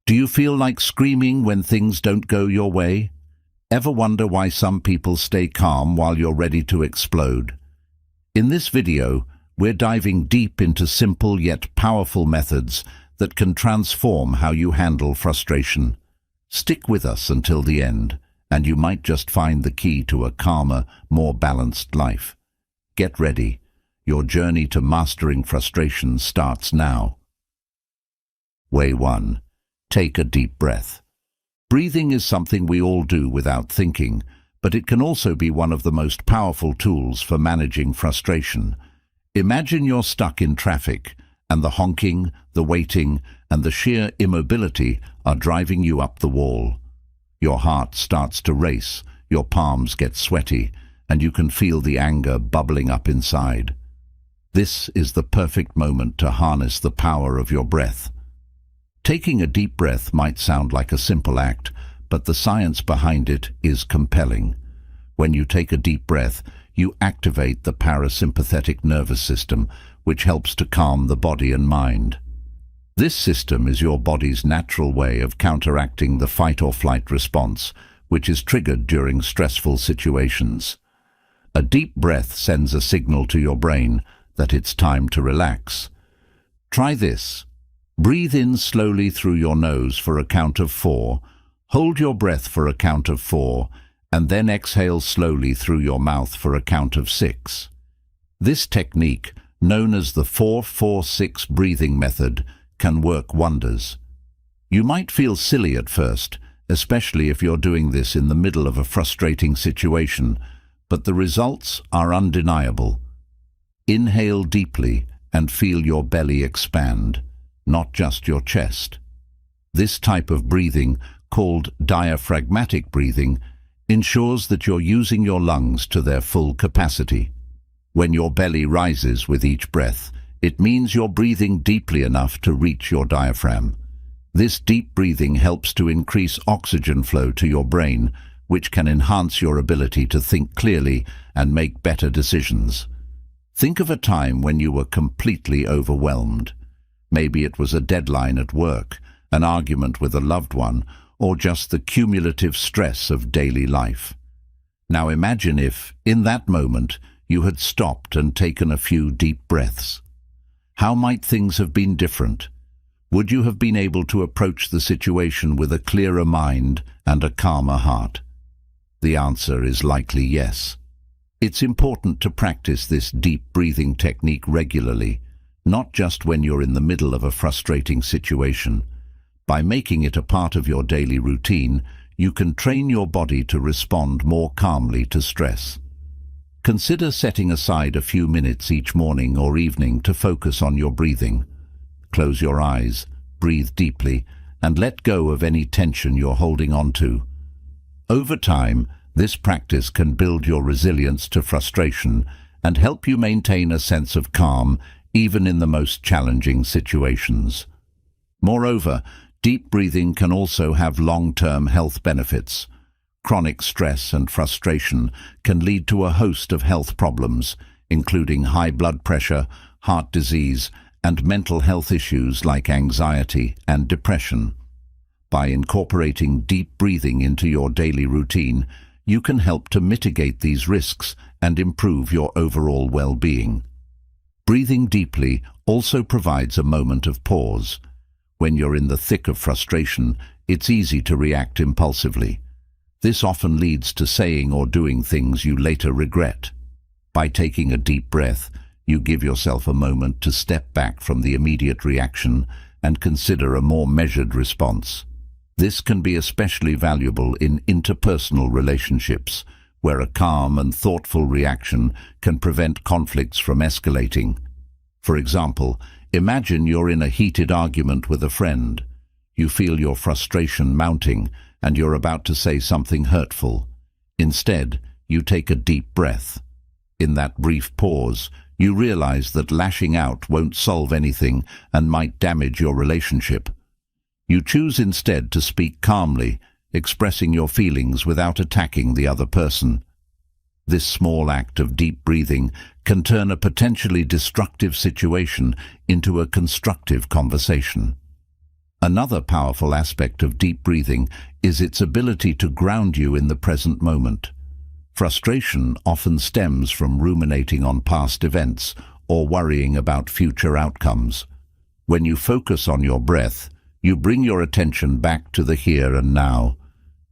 Do you feel like screaming when things don't go your way? Ever wonder why some people stay calm while you're ready to explode? In this video, we're diving deep into simple yet powerful methods that can transform how you handle frustration. Stick with us until the end, and you might just find the key to a calmer, more balanced life. Get ready. Your journey to mastering frustration starts now. Way 1. Take a deep breath. Breathing is something we all do without thinking, but it can also be one of the most powerful tools for managing frustration. Imagine you're stuck in traffic, and the honking, the waiting, and the sheer immobility are driving you up the wall. Your heart starts to race, your palms get sweaty, and you can feel the anger bubbling up inside. This is the perfect moment to harness the power of your breath. Taking a deep breath might sound like a simple act, but the science behind it is compelling. When you take a deep breath, you activate the parasympathetic nervous system, which helps to calm the body and mind. This system is your body's natural way of counteracting the fight-or-flight response, which is triggered during stressful situations. A deep breath sends a signal to your brain that it's time to relax. Try this. Breathe in slowly through your nose for a count of 4, hold your breath for a count of 4, and then exhale slowly through your mouth for a count of 6. This technique, known as the 4-4-6 breathing method, can work wonders. You might feel silly at first, especially if you're doing this in the middle of a frustrating situation, but the results are undeniable. Inhale deeply and feel your belly expand, not just your chest. This type of breathing, called diaphragmatic breathing, ensures that you're using your lungs to their full capacity. When your belly rises with each breath, it means you're breathing deeply enough to reach your diaphragm. This deep breathing helps to increase oxygen flow to your brain, which can enhance your ability to think clearly and make better decisions. Think of a time when you were completely overwhelmed. Maybe it was a deadline at work, an argument with a loved one, or just the cumulative stress of daily life. Now imagine if, in that moment, you had stopped and taken a few deep breaths. How might things have been different? Would you have been able to approach the situation with a clearer mind and a calmer heart? The answer is likely yes. It's important to practice this deep breathing technique regularly, not just when you're in the middle of a frustrating situation. By making it a part of your daily routine, you can train your body to respond more calmly to stress. Consider setting aside a few minutes each morning or evening to focus on your breathing. Close your eyes, breathe deeply, and let go of any tension you're holding on to. Over time, this practice can build your resilience to frustration and help you maintain a sense of calm even in the most challenging situations. Moreover, deep breathing can also have long-term health benefits. Chronic stress and frustration can lead to a host of health problems, including high blood pressure, heart disease, and mental health issues like anxiety and depression. By incorporating deep breathing into your daily routine, you can help to mitigate these risks and improve your overall well-being. Breathing deeply also provides a moment of pause. When you're in the thick of frustration, it's easy to react impulsively. This often leads to saying or doing things you later regret. By taking a deep breath, you give yourself a moment to step back from the immediate reaction and consider a more measured response. This can be especially valuable in interpersonal relationships, where a calm and thoughtful reaction can prevent conflicts from escalating. For example, imagine you're in a heated argument with a friend. You feel your frustration mounting, and you're about to say something hurtful. Instead, you take a deep breath. In that brief pause, you realize that lashing out won't solve anything and might damage your relationship. You choose instead to speak calmly, expressing your feelings without attacking the other person. This small act of deep breathing can turn a potentially destructive situation into a constructive conversation. Another powerful aspect of deep breathing is its ability to ground you in the present moment. Frustration often stems from ruminating on past events or worrying about future outcomes. When you focus on your breath, you bring your attention back to the here and now.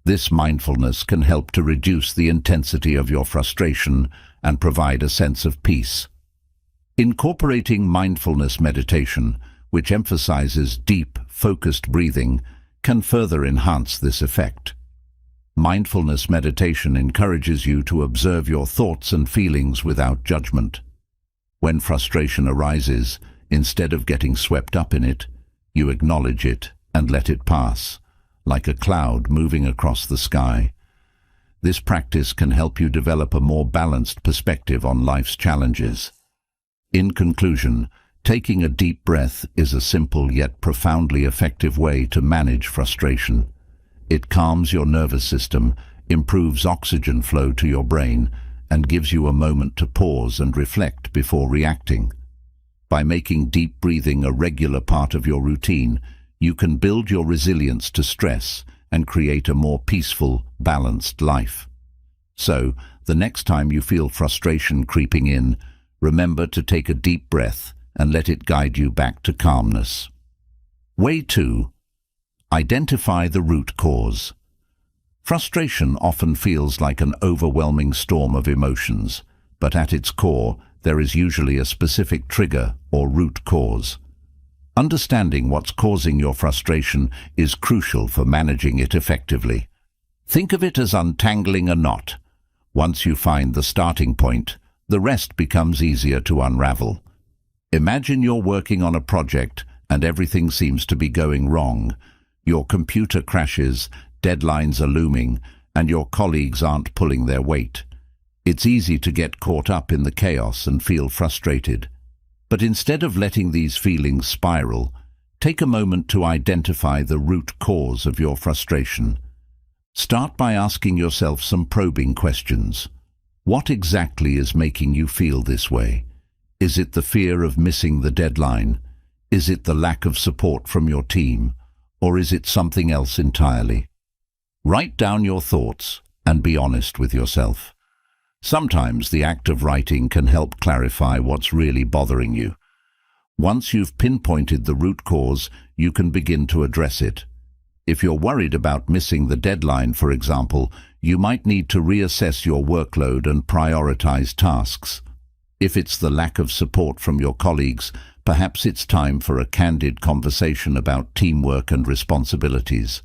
This mindfulness can help to reduce the intensity of your frustration and provide a sense of peace. Incorporating mindfulness meditation, which emphasizes deep, focused breathing, can further enhance this effect. Mindfulness meditation encourages you to observe your thoughts and feelings without judgment. When frustration arises, instead of getting swept up in it, you acknowledge it and let it pass, like a cloud moving across the sky. This practice can help you develop a more balanced perspective on life's challenges. In conclusion, taking a deep breath is a simple yet profoundly effective way to manage frustration. It calms your nervous system, improves oxygen flow to your brain, and gives you a moment to pause and reflect before reacting. By making deep breathing a regular part of your routine, you can build your resilience to stress and create a more peaceful, balanced life. So, the next time you feel frustration creeping in, remember to take a deep breath and let it guide you back to calmness. Way 2. Identify the root cause. Frustration often feels like an overwhelming storm of emotions, but at its core, there is usually a specific trigger or root cause. Understanding what's causing your frustration is crucial for managing it effectively. Think of it as untangling a knot. Once you find the starting point, the rest becomes easier to unravel. Imagine you're working on a project and everything seems to be going wrong. Your computer crashes, deadlines are looming, and your colleagues aren't pulling their weight. It's easy to get caught up in the chaos and feel frustrated. But instead of letting these feelings spiral, take a moment to identify the root cause of your frustration. Start by asking yourself some probing questions. What exactly is making you feel this way? Is it the fear of missing the deadline? Is it the lack of support from your team? Or is it something else entirely? Write down your thoughts and be honest with yourself. Sometimes the act of writing can help clarify what's really bothering you. Once you've pinpointed the root cause, you can begin to address it. If you're worried about missing the deadline, for example, you might need to reassess your workload and prioritize tasks. If it's the lack of support from your colleagues, perhaps it's time for a candid conversation about teamwork and responsibilities.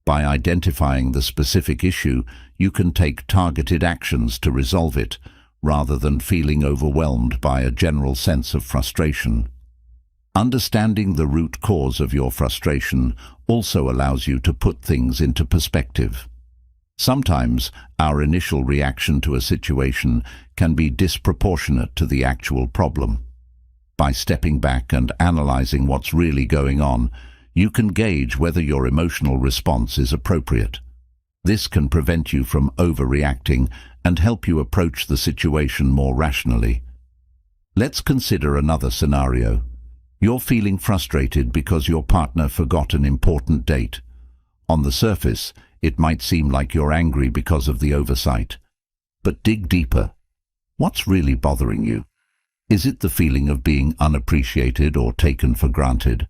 By identifying the specific issue, you can take targeted actions to resolve it, rather than feeling overwhelmed by a general sense of frustration. Understanding the root cause of your frustration also allows you to put things into perspective. Sometimes our initial reaction to a situation can be disproportionate to the actual problem. By stepping back and analyzing what's really going on, you can gauge whether your emotional response is appropriate. This can prevent you from overreacting and help you approach the situation more rationally. Let's consider another scenario. You're feeling frustrated because your partner forgot an important date. On the surface, it might seem like you're angry because of the oversight. But dig deeper. What's really bothering you? Is it the feeling of being unappreciated or taken for granted?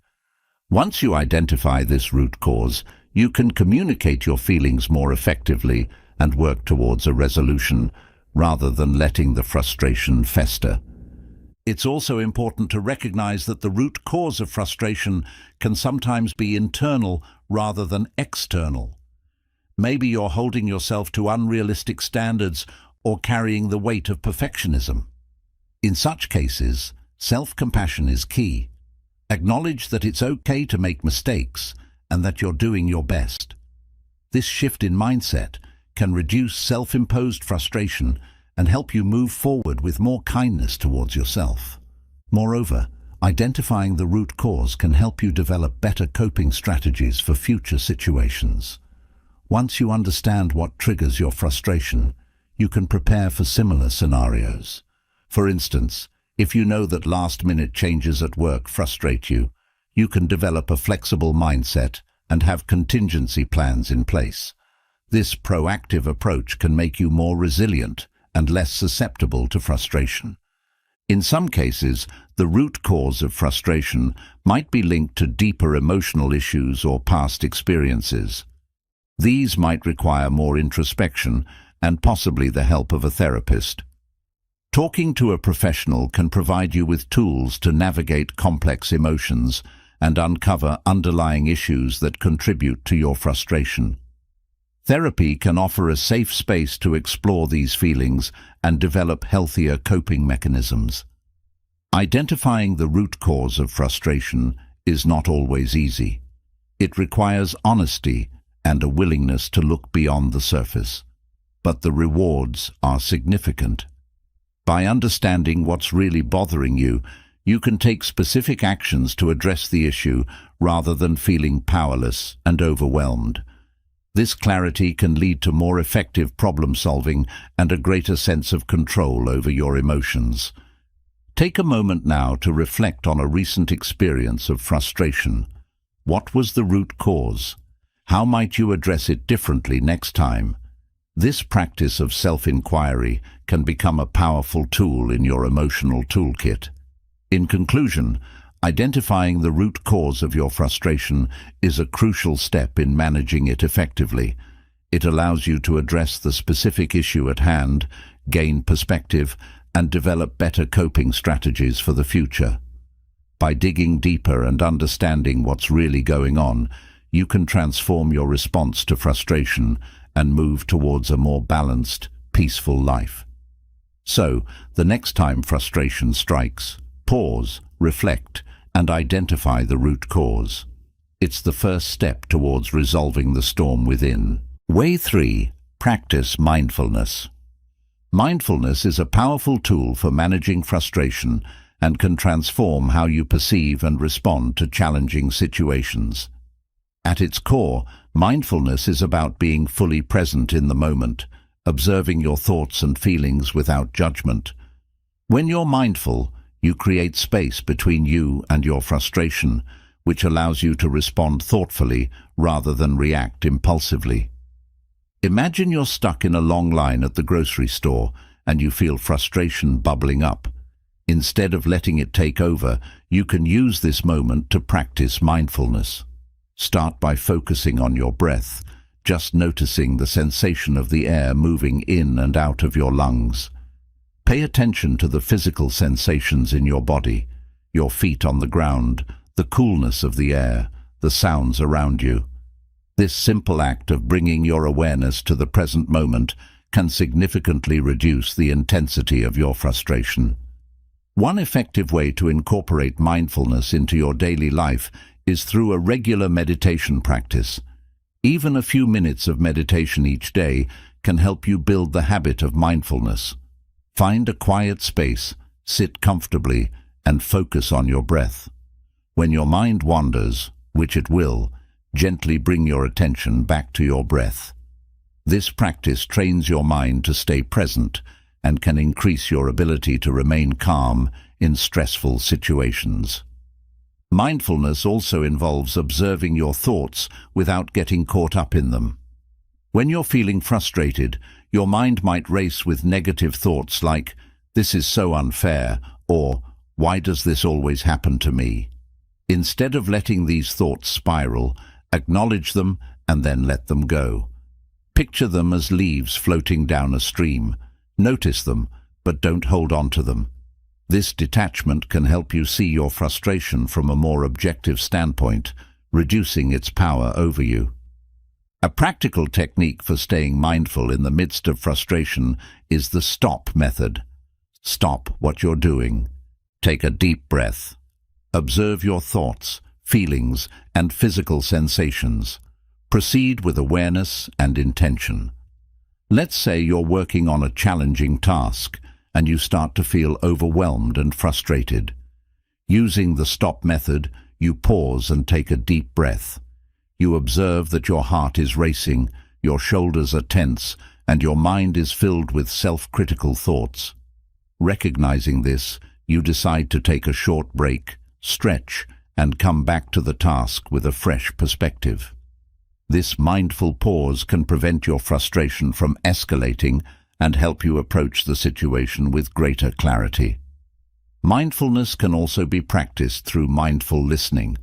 Once you identify this root cause, you can communicate your feelings more effectively and work towards a resolution, rather than letting the frustration fester. It's also important to recognize that the root cause of frustration can sometimes be internal rather than external. Maybe you're holding yourself to unrealistic standards or carrying the weight of perfectionism. In such cases, self-compassion is key. Acknowledge that it's okay to make mistakes and that you're doing your best. This shift in mindset can reduce self-imposed frustration and help you move forward with more kindness towards yourself. Moreover, identifying the root cause can help you develop better coping strategies for future situations. Once you understand what triggers your frustration, you can prepare for similar scenarios. For instance, if you know that last-minute changes at work frustrate you, you can develop a flexible mindset and have contingency plans in place. This proactive approach can make you more resilient and less susceptible to frustration. In some cases, the root cause of frustration might be linked to deeper emotional issues or past experiences. These might require more introspection and possibly the help of a therapist. Talking to a professional can provide you with tools to navigate complex emotions and uncover underlying issues that contribute to your frustration. Therapy can offer a safe space to explore these feelings and develop healthier coping mechanisms. Identifying the root cause of frustration is not always easy. It requires honesty and a willingness to look beyond the surface. But the rewards are significant. By understanding what's really bothering you, you can take specific actions to address the issue rather than feeling powerless and overwhelmed. This clarity can lead to more effective problem-solving and a greater sense of control over your emotions. Take a moment now to reflect on a recent experience of frustration. What was the root cause? How might you address it differently next time? This practice of self-inquiry can become a powerful tool in your emotional toolkit. In conclusion, identifying the root cause of your frustration is a crucial step in managing it effectively. It allows you to address the specific issue at hand, gain perspective, and develop better coping strategies for the future. By digging deeper and understanding what's really going on, you can transform your response to frustration and move towards a more balanced, peaceful life. So, the next time frustration strikes, pause, reflect, and identify the root cause. It's the first step towards resolving the storm within. Way 3. Practice mindfulness. Mindfulness is a powerful tool for managing frustration and can transform how you perceive and respond to challenging situations. At its core, mindfulness is about being fully present in the moment, observing your thoughts and feelings without judgment. When you're mindful, you create space between you and your frustration, which allows you to respond thoughtfully rather than react impulsively. Imagine you're stuck in a long line at the grocery store and you feel frustration bubbling up. Instead of letting it take over, you can use this moment to practice mindfulness. Start by focusing on your breath, just noticing the sensation of the air moving in and out of your lungs. Pay attention to the physical sensations in your body, your feet on the ground, the coolness of the air, the sounds around you. This simple act of bringing your awareness to the present moment can significantly reduce the intensity of your frustration. One effective way to incorporate mindfulness into your daily life is through a regular meditation practice. Even a few minutes of meditation each day can help you build the habit of mindfulness. Find a quiet space, sit comfortably, and focus on your breath. When your mind wanders, which it will, gently bring your attention back to your breath. This practice trains your mind to stay present and can increase your ability to remain calm in stressful situations. Mindfulness also involves observing your thoughts without getting caught up in them. When you're feeling frustrated, your mind might race with negative thoughts like, "This is so unfair," or "Why does this always happen to me?" Instead of letting these thoughts spiral, acknowledge them and then let them go. Picture them as leaves floating down a stream. Notice them, but don't hold on to them. This detachment can help you see your frustration from a more objective standpoint, reducing its power over you. A practical technique for staying mindful in the midst of frustration is the stop method. Stop what you're doing. Take a deep breath. Observe your thoughts, feelings, and physical sensations. Proceed with awareness and intention. Let's say you're working on a challenging task and you start to feel overwhelmed and frustrated. Using the stop method, you pause and take a deep breath. You observe that your heart is racing, your shoulders are tense, and your mind is filled with self-critical thoughts. Recognizing this, you decide to take a short break, stretch, and come back to the task with a fresh perspective. This mindful pause can prevent your frustration from escalating and help you approach the situation with greater clarity. Mindfulness can also be practiced through mindful listening.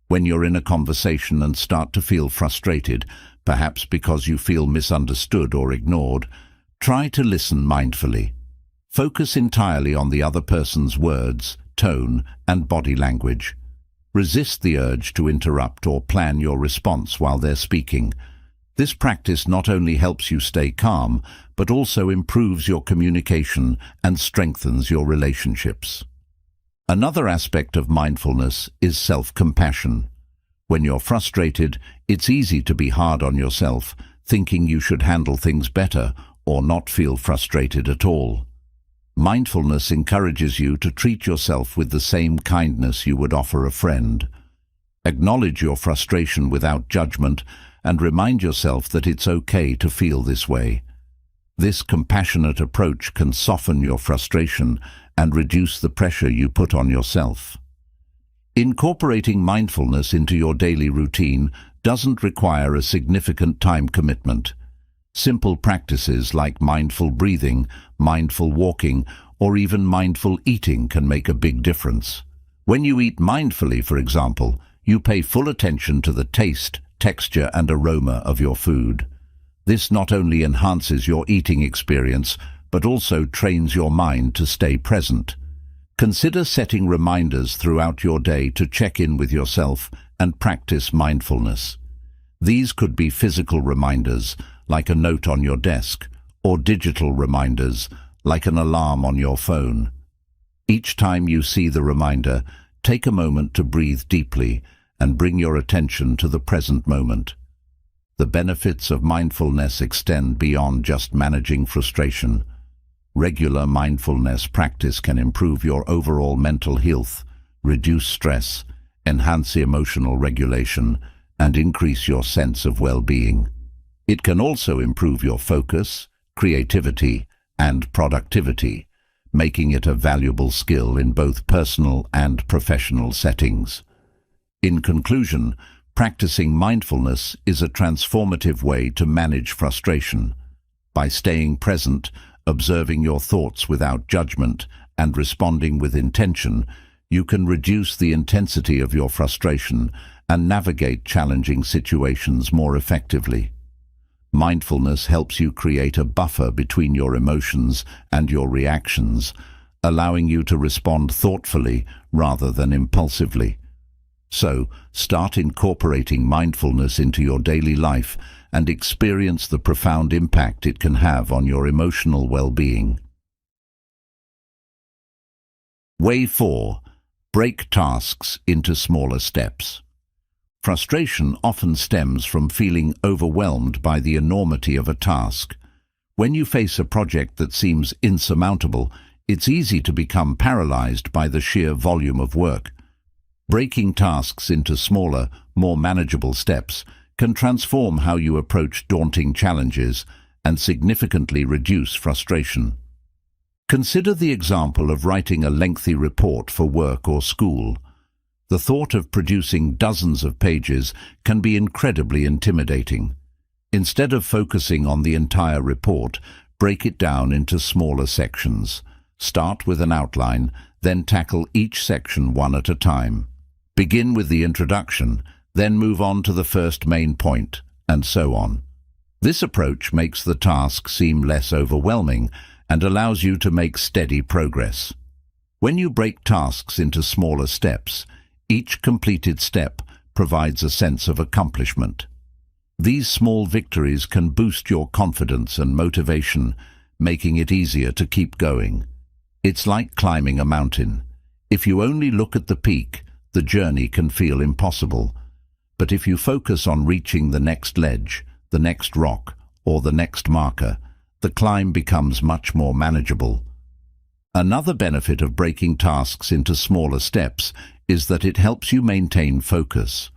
When you're in a conversation and start to feel frustrated, perhaps because you feel misunderstood or ignored, try to listen mindfully. Focus entirely on the other person's words, tone, and body language. Resist the urge to interrupt or plan your response while they're speaking. This practice not only helps you stay calm, but also improves your communication and strengthens your relationships. Another aspect of mindfulness is self-compassion. When you're frustrated, it's easy to be hard on yourself, thinking you should handle things better or not feel frustrated at all. Mindfulness encourages you to treat yourself with the same kindness you would offer a friend. Acknowledge your frustration without judgment and remind yourself that it's okay to feel this way. This compassionate approach can soften your frustration and reduce the pressure you put on yourself. Incorporating mindfulness into your daily routine doesn't require a significant time commitment. Simple practices like mindful breathing, mindful walking, or even mindful eating can make a big difference. When you eat mindfully, for example, you pay full attention to the taste, texture, and aroma of your food. This not only enhances your eating experience, but also trains your mind to stay present. Consider setting reminders throughout your day to check in with yourself and practice mindfulness. These could be physical reminders, like a note on your desk, or digital reminders, like an alarm on your phone. Each time you see the reminder, take a moment to breathe deeply and bring your attention to the present moment. The benefits of mindfulness extend beyond just managing frustration. Regular mindfulness practice can improve your overall mental health, reduce stress, enhance emotional regulation, and increase your sense of well-being. It can also improve your focus, creativity, and productivity, making it a valuable skill in both personal and professional settings. In conclusion, practicing mindfulness is a transformative way to manage frustration. By staying present, observing your thoughts without judgment, and responding with intention, you can reduce the intensity of your frustration and navigate challenging situations more effectively. Mindfulness helps you create a buffer between your emotions and your reactions, allowing you to respond thoughtfully rather than impulsively. So, start incorporating mindfulness into your daily life and experience the profound impact it can have on your emotional well-being. Way 4. Break tasks into smaller steps. Frustration often stems from feeling overwhelmed by the enormity of a task. When you face a project that seems insurmountable, it's easy to become paralyzed by the sheer volume of work. Breaking tasks into smaller, more manageable steps can transform how you approach daunting challenges and significantly reduce frustration. Consider the example of writing a lengthy report for work or school. The thought of producing dozens of pages can be incredibly intimidating. Instead of focusing on the entire report, break it down into smaller sections. Start with an outline, then tackle each section one at a time. Begin with the introduction, then move on to the first main point, and so on. This approach makes the task seem less overwhelming and allows you to make steady progress. When you break tasks into smaller steps, each completed step provides a sense of accomplishment. These small victories can boost your confidence and motivation, making it easier to keep going. It's like climbing a mountain. If you only look at the peak, the journey can feel impossible. But if you focus on reaching the next ledge, the next rock, or the next marker, the climb becomes much more manageable. Another benefit of breaking tasks into smaller steps is that it helps you maintain focus.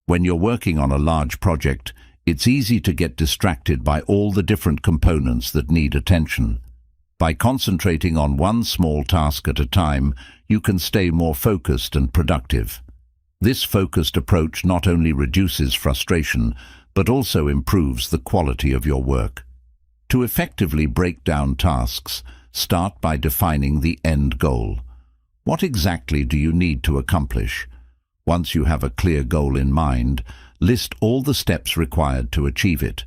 When you're working on a large project, it's easy to get distracted by all the different components that need attention. By concentrating on one small task at a time, you can stay more focused and productive. This focused approach not only reduces frustration, but also improves the quality of your work. To effectively break down tasks, start by defining the end goal. What exactly do you need to accomplish? Once you have a clear goal in mind, list all the steps required to achieve it.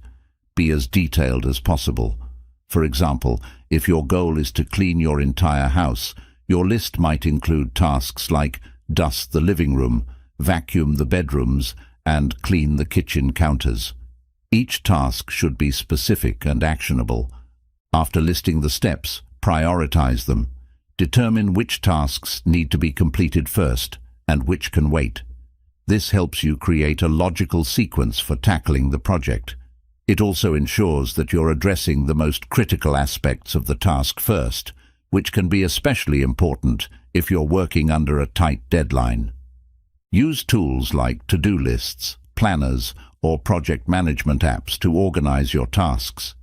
Be as detailed as possible. For example, if your goal is to clean your entire house, your list might include tasks like dust the living room, vacuum the bedrooms, and clean the kitchen counters. Each task should be specific and actionable. After listing the steps, prioritize them. Determine which tasks need to be completed first and which can wait. This helps you create a logical sequence for tackling the project. It also ensures that you're addressing the most critical aspects of the task first, which can be especially important if you're working under a tight deadline. Use tools like to-do lists, planners, or project management apps to organize your tasks.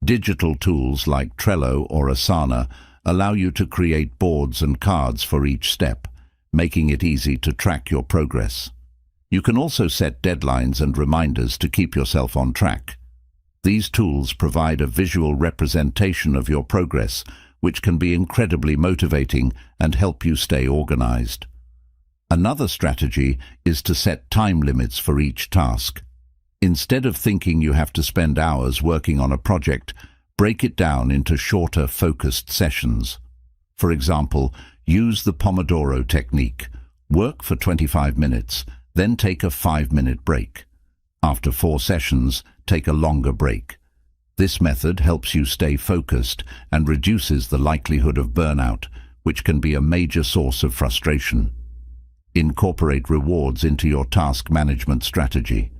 Digital tools like Trello or Asana allow you to create boards and cards for each step, making it easy to track your progress. You can also set deadlines and reminders to keep yourself on track. These tools provide a visual representation of your progress, which can be incredibly motivating and help you stay organized. Another strategy is to set time limits for each task. Instead of thinking you have to spend hours working on a project, break it down into shorter, focused sessions. For example, use the Pomodoro technique. Work for 25 minutes, then take a 5-minute break. After 4 sessions, take a longer break. This method helps you stay focused and reduces the likelihood of burnout, which can be a major source of frustration. Incorporate rewards into your task management strategy.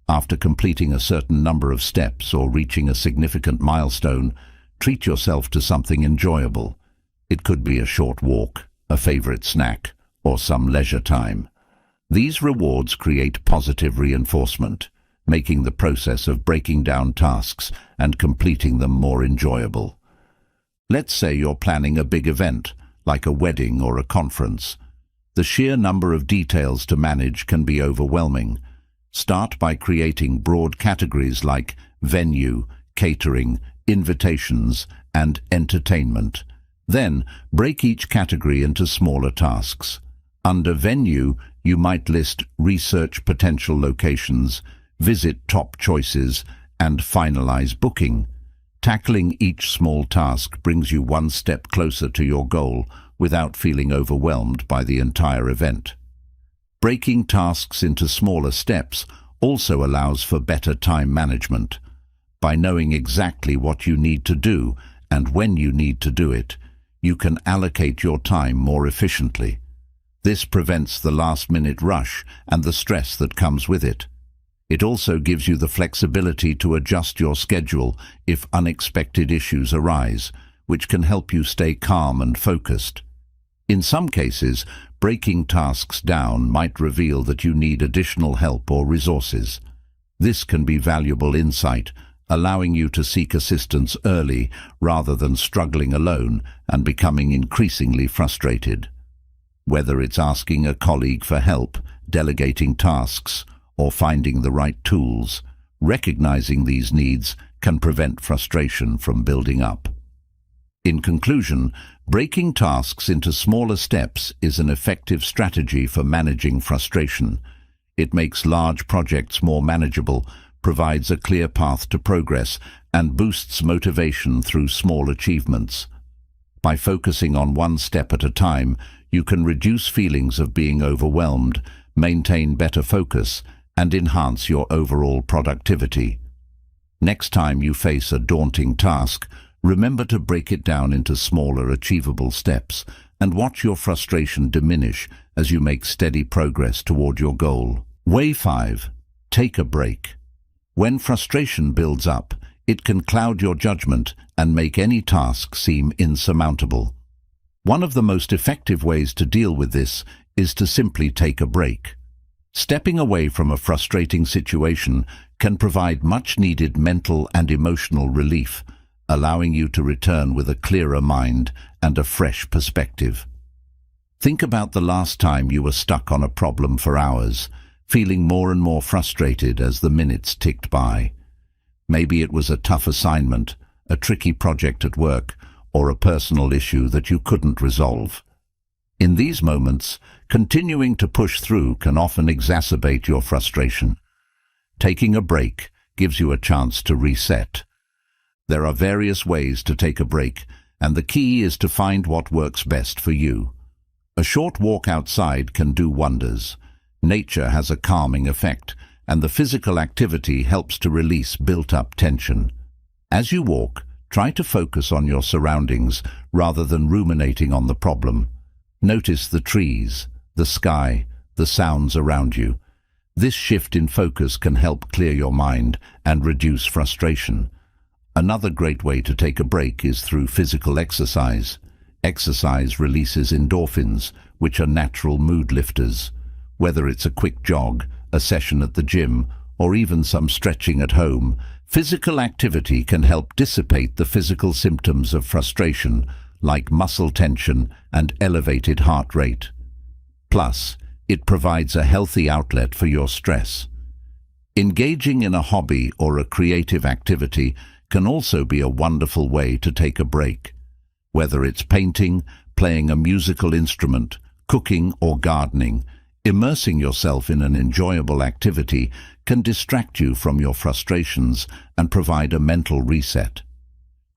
After completing a certain number of steps or reaching a significant milestone, treat yourself to something enjoyable. It could be a short walk, a favorite snack, or some leisure time. These rewards create positive reinforcement, making the process of breaking down tasks and completing them more enjoyable. Let's say you're planning a big event, like a wedding or a conference. The sheer number of details to manage can be overwhelming. Start by creating broad categories like venue, catering, invitations, and entertainment. Then, break each category into smaller tasks. Under venue, you might list research potential locations, visit top choices, and finalize booking. Tackling each small task brings you one step closer to your goal without feeling overwhelmed by the entire event. Breaking tasks into smaller steps also allows for better time management. By knowing exactly what you need to do and when you need to do it, you can allocate your time more efficiently. This prevents the last-minute rush and the stress that comes with it. It also gives you the flexibility to adjust your schedule if unexpected issues arise, which can help you stay calm and focused. In some cases, breaking tasks down might reveal that you need additional help or resources. This can be valuable insight, allowing you to seek assistance early rather than struggling alone and becoming increasingly frustrated. Whether it's asking a colleague for help, delegating tasks, or finding the right tools, recognizing these needs can prevent frustration from building up. In conclusion, breaking tasks into smaller steps is an effective strategy for managing frustration. It makes large projects more manageable, provides a clear path to progress, and boosts motivation through small achievements. By focusing on one step at a time, you can reduce feelings of being overwhelmed, maintain better focus, and enhance your overall productivity. Next time you face a daunting task, remember to break it down into smaller, achievable steps and watch your frustration diminish as you make steady progress toward your goal. Way 5. Take a break. When frustration builds up, it can cloud your judgment and make any task seem insurmountable. One of the most effective ways to deal with this is to simply take a break. Stepping away from a frustrating situation can provide much-needed mental and emotional relief, allowing you to return with a clearer mind and a fresh perspective. Think about the last time you were stuck on a problem for hours, feeling more and more frustrated as the minutes ticked by. Maybe it was a tough assignment, a tricky project at work, or a personal issue that you couldn't resolve. In these moments, continuing to push through can often exacerbate your frustration. Taking a break gives you a chance to reset. There are various ways to take a break, and the key is to find what works best for you. A short walk outside can do wonders. Nature has a calming effect, and the physical activity helps to release built-up tension. As you walk, try to focus on your surroundings rather than ruminating on the problem. Notice the trees, the sky, the sounds around you. This shift in focus can help clear your mind and reduce frustration. Another great way to take a break is through physical exercise. Exercise releases endorphins, which are natural mood lifters. Whether it's a quick jog, a session at the gym, or even some stretching at home, physical activity can help dissipate the physical symptoms of frustration, like muscle tension and elevated heart rate. Plus, it provides a healthy outlet for your stress. Engaging in a hobby or a creative activity can also be a wonderful way to take a break. Whether it's painting, playing a musical instrument, cooking or gardening, immersing yourself in an enjoyable activity can distract you from your frustrations and provide a mental reset.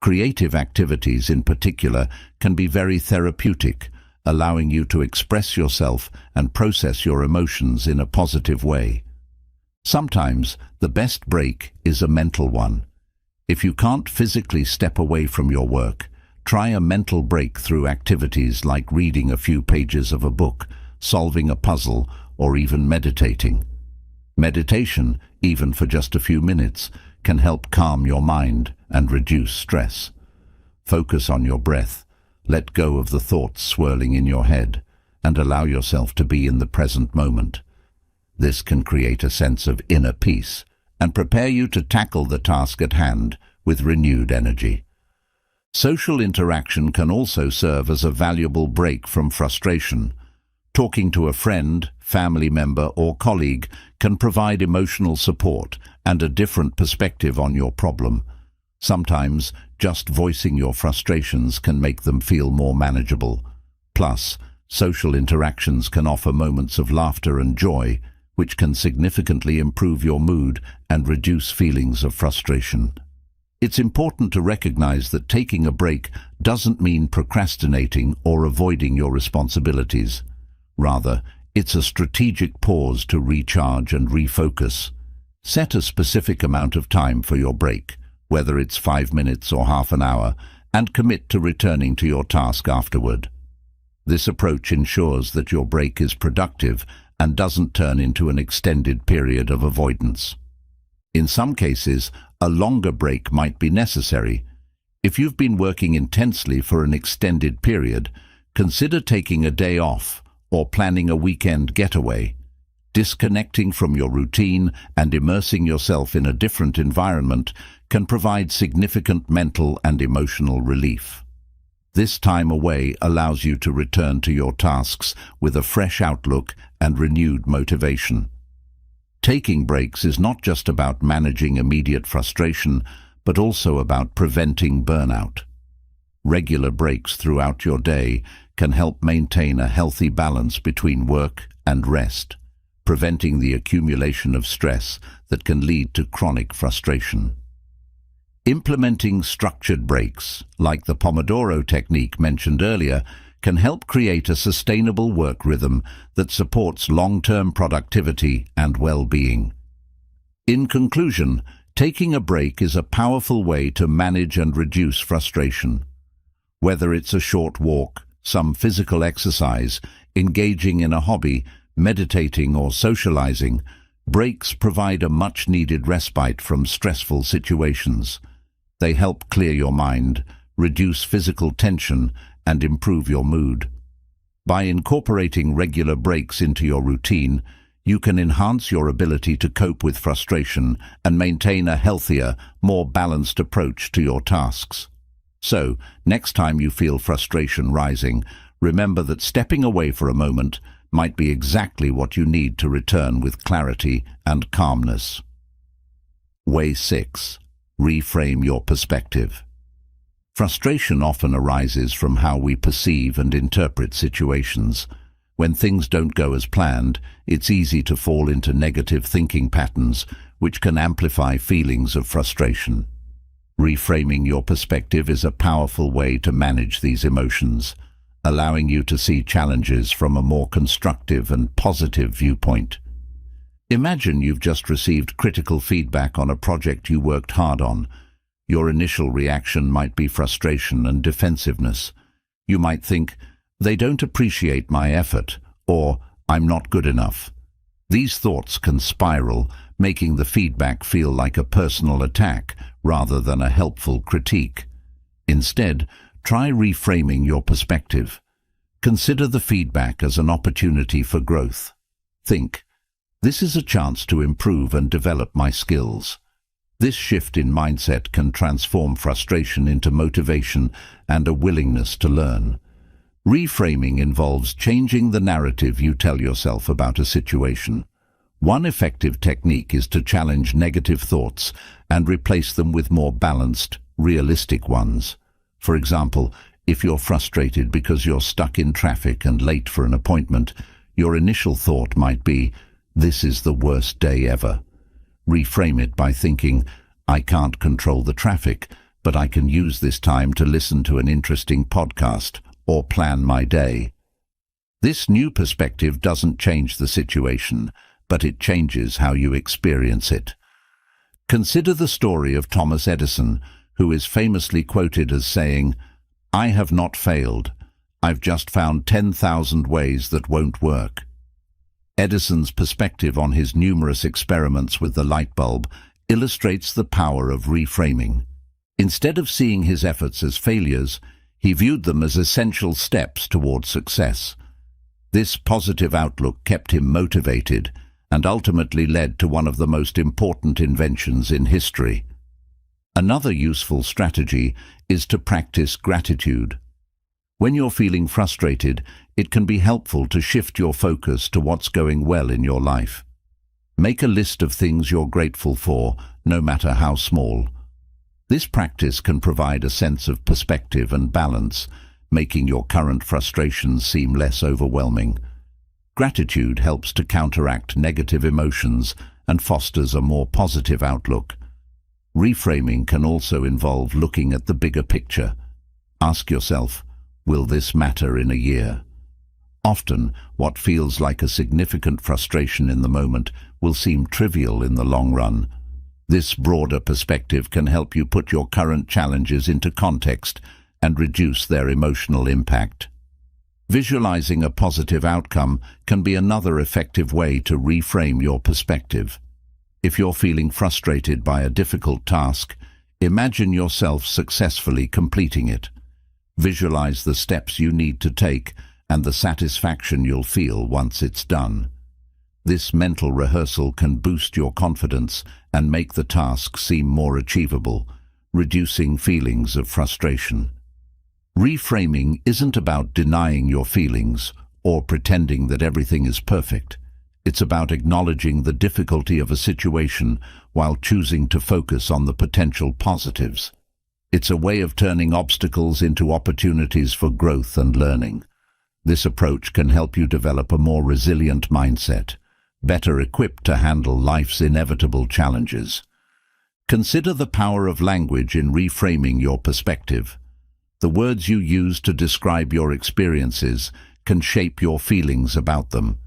Creative activities in particular can be very therapeutic, allowing you to express yourself and process your emotions in a positive way. Sometimes the best break is a mental one. If you can't physically step away from your work, try a mental break through activities like reading a few pages of a book, solving a puzzle, or even meditating. Meditation, even for just a few minutes, can help calm your mind and reduce stress. Focus on your breath, let go of the thoughts swirling in your head, and allow yourself to be in the present moment. This can create a sense of inner peace and prepare you to tackle the task at hand with renewed energy. Social interaction can also serve as a valuable break from frustration. Talking to a friend, family member, or colleague can provide emotional support and a different perspective on your problem. Sometimes, just voicing your frustrations can make them feel more manageable. Plus, social interactions can offer moments of laughter and joy, which can significantly improve your mood and reduce feelings of frustration. It's important to recognize that taking a break doesn't mean procrastinating or avoiding your responsibilities. Rather, it's a strategic pause to recharge and refocus. Set a specific amount of time for your break, whether it's 5 minutes or half an hour, and commit to returning to your task afterward. This approach ensures that your break is productive and doesn't turn into an extended period of avoidance. In some cases, a longer break might be necessary. If you've been working intensely for an extended period, consider taking a day off or planning a weekend getaway. Disconnecting from your routine and immersing yourself in a different environment can provide significant mental and emotional relief. This time away allows you to return to your tasks with a fresh outlook and renewed motivation. Taking breaks is not just about managing immediate frustration, but also about preventing burnout. Regular breaks throughout your day can help maintain a healthy balance between work and rest, preventing the accumulation of stress that can lead to chronic frustration. Implementing structured breaks, like the Pomodoro technique mentioned earlier, can help create a sustainable work rhythm that supports long-term productivity and well-being. In conclusion, taking a break is a powerful way to manage and reduce frustration. Whether it's a short walk, some physical exercise, engaging in a hobby, meditating or socializing, breaks provide a much-needed respite from stressful situations. They help clear your mind, reduce physical tension, and improve your mood. By incorporating regular breaks into your routine, you can enhance your ability to cope with frustration and maintain a healthier, more balanced approach to your tasks. So, next time you feel frustration rising, remember that stepping away for a moment might be exactly what you need to return with clarity and calmness. Way 6. Reframe your perspective. Frustration often arises from how we perceive and interpret situations. When things don't go as planned, it's easy to fall into negative thinking patterns, which can amplify feelings of frustration. Reframing your perspective is a powerful way to manage these emotions, allowing you to see challenges from a more constructive and positive viewpoint. Imagine you've just received critical feedback on a project you worked hard on. Your initial reaction might be frustration and defensiveness. You might think, "They don't appreciate my effort," or "I'm not good enough." These thoughts can spiral, making the feedback feel like a personal attack rather than a helpful critique. Instead, try reframing your perspective. Consider the feedback as an opportunity for growth. Think, "This is a chance to improve and develop my skills." This shift in mindset can transform frustration into motivation and a willingness to learn. Reframing involves changing the narrative you tell yourself about a situation. One effective technique is to challenge negative thoughts and replace them with more balanced, realistic ones. For example, if you're frustrated because you're stuck in traffic and late for an appointment, your initial thought might be, "This is the worst day ever." Reframe it by thinking, "I can't control the traffic, but I can use this time to listen to an interesting podcast or plan my day." This new perspective doesn't change the situation, but it changes how you experience it. Consider the story of Thomas Edison, who is famously quoted as saying, "I have not failed. I've just found 10,000 ways that won't work." Edison's perspective on his numerous experiments with the light bulb illustrates the power of reframing. Instead of seeing his efforts as failures, he viewed them as essential steps toward success. This positive outlook kept him motivated and ultimately led to one of the most important inventions in history. Another useful strategy is to practice gratitude. When you're feeling frustrated, it can be helpful to shift your focus to what's going well in your life. Make a list of things you're grateful for, no matter how small. This practice can provide a sense of perspective and balance, making your current frustrations seem less overwhelming. Gratitude helps to counteract negative emotions and fosters a more positive outlook. Reframing can also involve looking at the bigger picture. Ask yourself, will this matter in a year? Often, what feels like a significant frustration in the moment will seem trivial in the long run. This broader perspective can help you put your current challenges into context and reduce their emotional impact. Visualizing a positive outcome can be another effective way to reframe your perspective. If you're feeling frustrated by a difficult task, imagine yourself successfully completing it. Visualize the steps you need to take and the satisfaction you'll feel once it's done. This mental rehearsal can boost your confidence and make the task seem more achievable, reducing feelings of frustration. Reframing isn't about denying your feelings or pretending that everything is perfect. It's about acknowledging the difficulty of a situation while choosing to focus on the potential positives. It's a way of turning obstacles into opportunities for growth and learning. This approach can help you develop a more resilient mindset, better equipped to handle life's inevitable challenges. Consider the power of language in reframing your perspective. The words you use to describe your experiences can shape your feelings about them.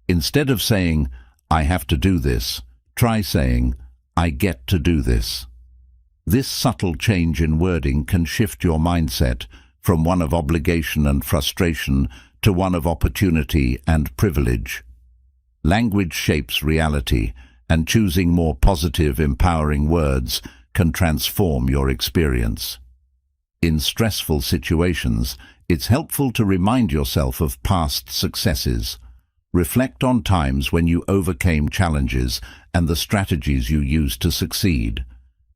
Instead of saying, "I have to do this," try saying, "I get to do this." This subtle change in wording can shift your mindset from one of obligation and frustration to one of opportunity and privilege. Language shapes reality, and choosing more positive, empowering words can transform your experience. In stressful situations, it's helpful to remind yourself of past successes. Reflect on times when you overcame challenges and the strategies you used to succeed.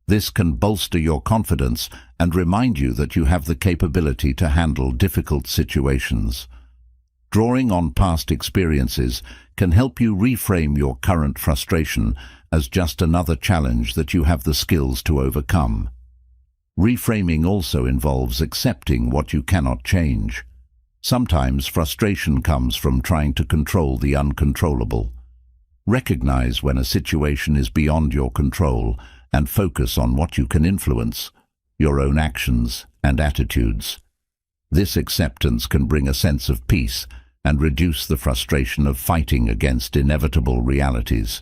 This can bolster your confidence and remind you that you have the capability to handle difficult situations. Drawing on past experiences can help you reframe your current frustration as just another challenge that you have the skills to overcome. Reframing also involves accepting what you cannot change. Sometimes frustration comes from trying to control the uncontrollable. Recognize when a situation is beyond your control and focus on what you can influence, your own actions and attitudes. This acceptance can bring a sense of peace and reduce the frustration of fighting against inevitable realities.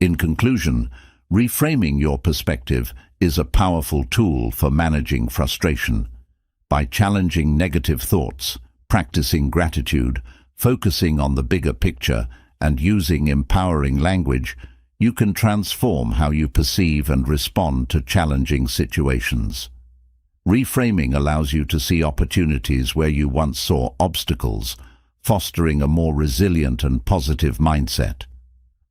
In conclusion, reframing your perspective is a powerful tool for managing frustration. By challenging negative thoughts, practicing gratitude, focusing on the bigger picture, and using empowering language, you can transform how you perceive and respond to challenging situations. Reframing allows you to see opportunities where you once saw obstacles, fostering a more resilient and positive mindset.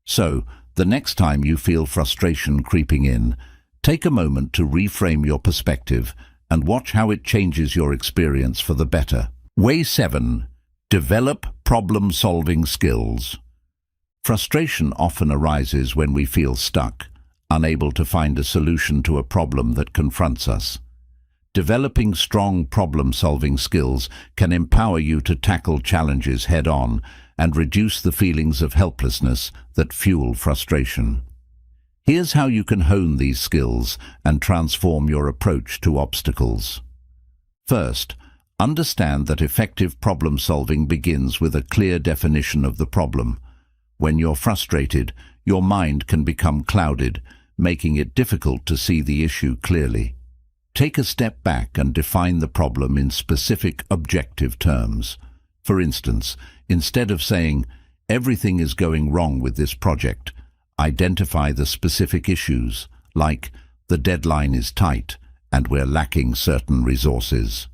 So, the next time you feel frustration creeping in, take a moment to reframe your perspective and watch how it changes your experience for the better. Way 7. Develop problem-solving skills. Frustration often arises when we feel stuck, unable to find a solution to a problem that confronts us. Developing strong problem-solving skills can empower you to tackle challenges head-on and reduce the feelings of helplessness that fuel frustration. Here's how you can hone these skills and transform your approach to obstacles. First, understand that effective problem-solving begins with a clear definition of the problem. When you're frustrated, your mind can become clouded, making it difficult to see the issue clearly. Take a step back and define the problem in specific, objective terms. For instance, instead of saying, "Everything is going wrong with this project," identify the specific issues, like, "The deadline is tight, and we're lacking certain resources."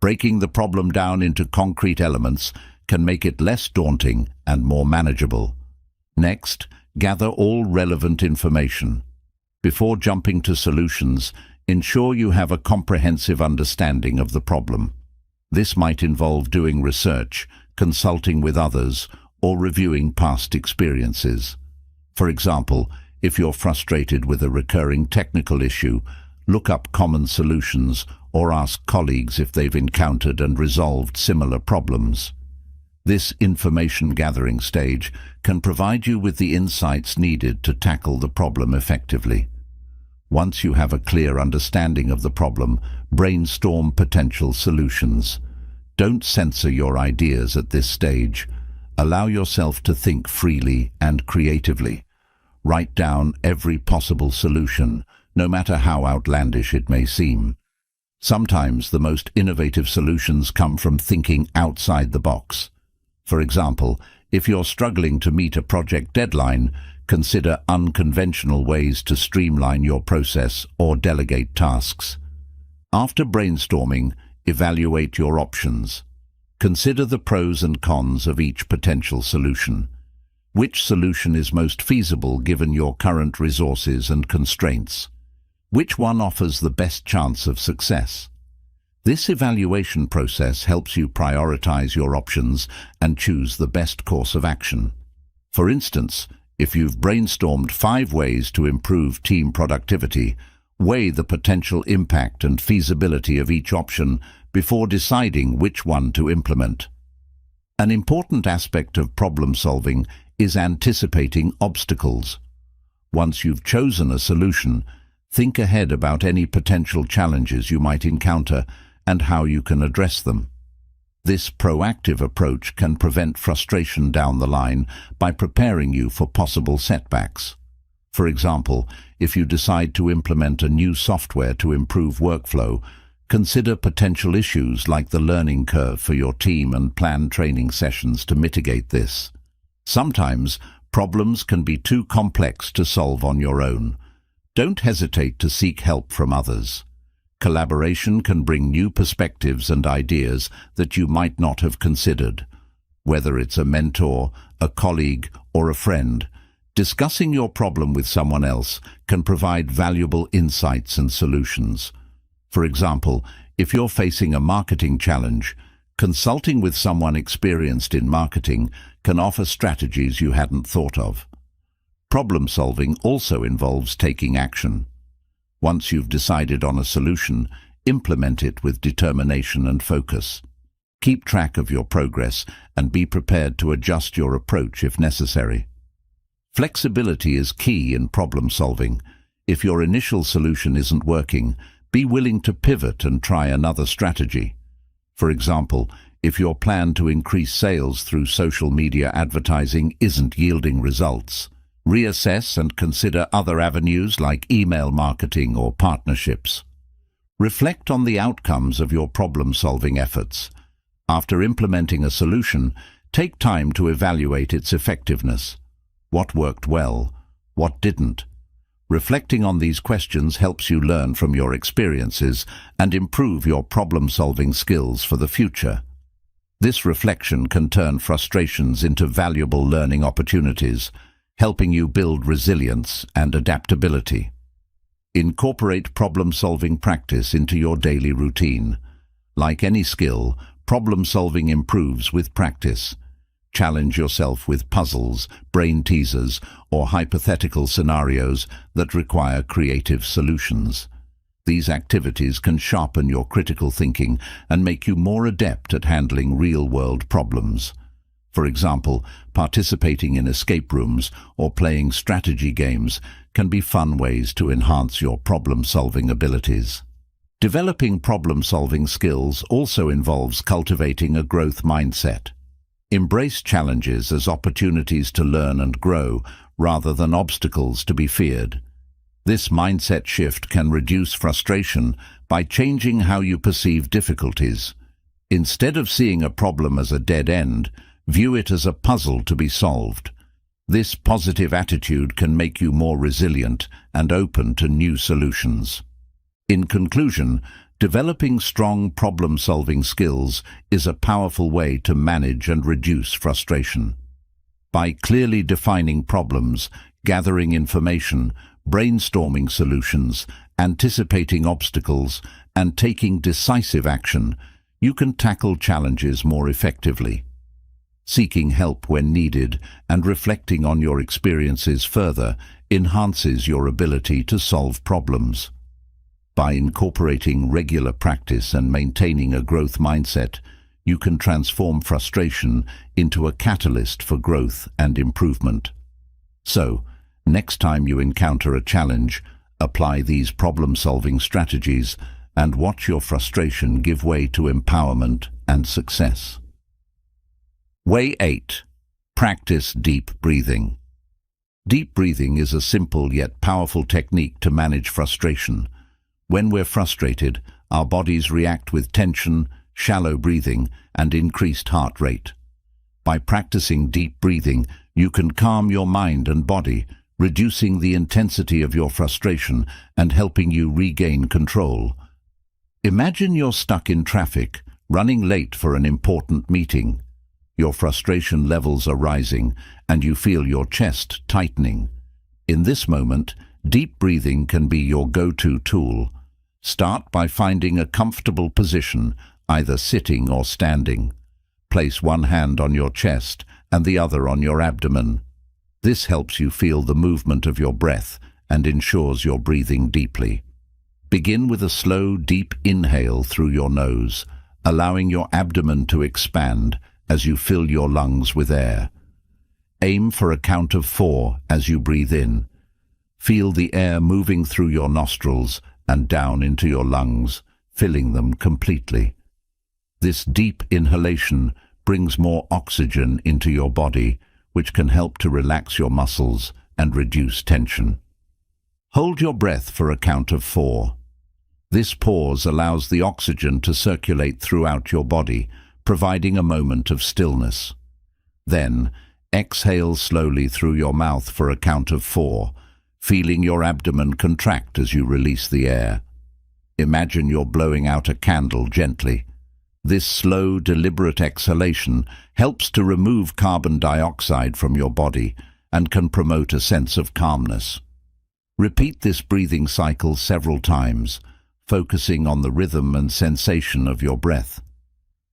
Breaking the problem down into concrete elements can make it less daunting and more manageable. Next, gather all relevant information. Before jumping to solutions, ensure you have a comprehensive understanding of the problem. This might involve doing research, consulting with others, or reviewing past experiences. For example, if you're frustrated with a recurring technical issue, look up common solutions or ask colleagues if they've encountered and resolved similar problems. This information-gathering stage can provide you with the insights needed to tackle the problem effectively. Once you have a clear understanding of the problem, brainstorm potential solutions. Don't censor your ideas at this stage. Allow yourself to think freely and creatively. Write down every possible solution, no matter how outlandish it may seem. Sometimes the most innovative solutions come from thinking outside the box. For example, if you're struggling to meet a project deadline, consider unconventional ways to streamline your process or delegate tasks. After brainstorming, evaluate your options. Consider the pros and cons of each potential solution. Which solution is most feasible given your current resources and constraints? Which one offers the best chance of success? This evaluation process helps you prioritize your options and choose the best course of action. For instance, if you've brainstormed 5 ways to improve team productivity, weigh the potential impact and feasibility of each option before deciding which one to implement. An important aspect of problem solving is anticipating obstacles. Once you've chosen a solution, think ahead about any potential challenges you might encounter and how you can address them. This proactive approach can prevent frustration down the line by preparing you for possible setbacks. For example, if you decide to implement a new software to improve workflow, consider potential issues like the learning curve for your team and plan training sessions to mitigate this. Sometimes, problems can be too complex to solve on your own. Don't hesitate to seek help from others. Collaboration can bring new perspectives and ideas that you might not have considered. Whether it's a mentor, a colleague, or a friend, discussing your problem with someone else can provide valuable insights and solutions. For example, if you're facing a marketing challenge, consulting with someone experienced in marketing can offer strategies you hadn't thought of. Problem solving also involves taking action. Once you've decided on a solution, implement it with determination and focus. Keep track of your progress and be prepared to adjust your approach if necessary. Flexibility is key in problem solving. If your initial solution isn't working, be willing to pivot and try another strategy. For example, if your plan to increase sales through social media advertising isn't yielding results, reassess and consider other avenues like email marketing or partnerships. Reflect on the outcomes of your problem-solving efforts. After implementing a solution, take time to evaluate its effectiveness. What worked well? What didn't? Reflecting on these questions helps you learn from your experiences and improve your problem-solving skills for the future. This reflection can turn frustrations into valuable learning opportunities, helping you build resilience and adaptability. Incorporate problem-solving practice into your daily routine. Like any skill, problem-solving improves with practice. Challenge yourself with puzzles, brain teasers, or hypothetical scenarios that require creative solutions. These activities can sharpen your critical thinking and make you more adept at handling real-world problems. For example, participating in escape rooms or playing strategy games can be fun ways to enhance your problem-solving abilities. Developing problem-solving skills also involves cultivating a growth mindset. Embrace challenges as opportunities to learn and grow, rather than obstacles to be feared. This mindset shift can reduce frustration by changing how you perceive difficulties. Instead of seeing a problem as a dead end, view it as a puzzle to be solved. This positive attitude can make you more resilient and open to new solutions. In conclusion, developing strong problem-solving skills is a powerful way to manage and reduce frustration. By clearly defining problems, gathering information, brainstorming solutions, anticipating obstacles, and taking decisive action, you can tackle challenges more effectively. Seeking help when needed and reflecting on your experiences further enhances your ability to solve problems. By incorporating regular practice and maintaining a growth mindset, you can transform frustration into a catalyst for growth and improvement. So, next time you encounter a challenge, apply these problem-solving strategies and watch your frustration give way to empowerment and success. Way 8. Practice deep breathing. Deep breathing is a simple yet powerful technique to manage frustration. When we're frustrated, our bodies react with tension, shallow breathing, and increased heart rate. By practicing deep breathing, you can calm your mind and body, reducing the intensity of your frustration and helping you regain control. Imagine you're stuck in traffic, running late for an important meeting. Your frustration levels are rising, and you feel your chest tightening. In this moment, deep breathing can be your go-to tool. Start by finding a comfortable position, either sitting or standing. Place one hand on your chest and the other on your abdomen. This helps you feel the movement of your breath and ensures you're breathing deeply. Begin with a slow, deep inhale through your nose, allowing your abdomen to expand as you fill your lungs with air. Aim for a count of 4 as you breathe in. Feel the air moving through your nostrils and down into your lungs, filling them completely. This deep inhalation brings more oxygen into your body, which can help to relax your muscles and reduce tension. Hold your breath for a count of 4. This pause allows the oxygen to circulate throughout your body, providing a moment of stillness. Then, exhale slowly through your mouth for a count of 4, feeling your abdomen contract as you release the air. Imagine you're blowing out a candle gently. This slow, deliberate exhalation helps to remove carbon dioxide from your body and can promote a sense of calmness. Repeat this breathing cycle several times, focusing on the rhythm and sensation of your breath.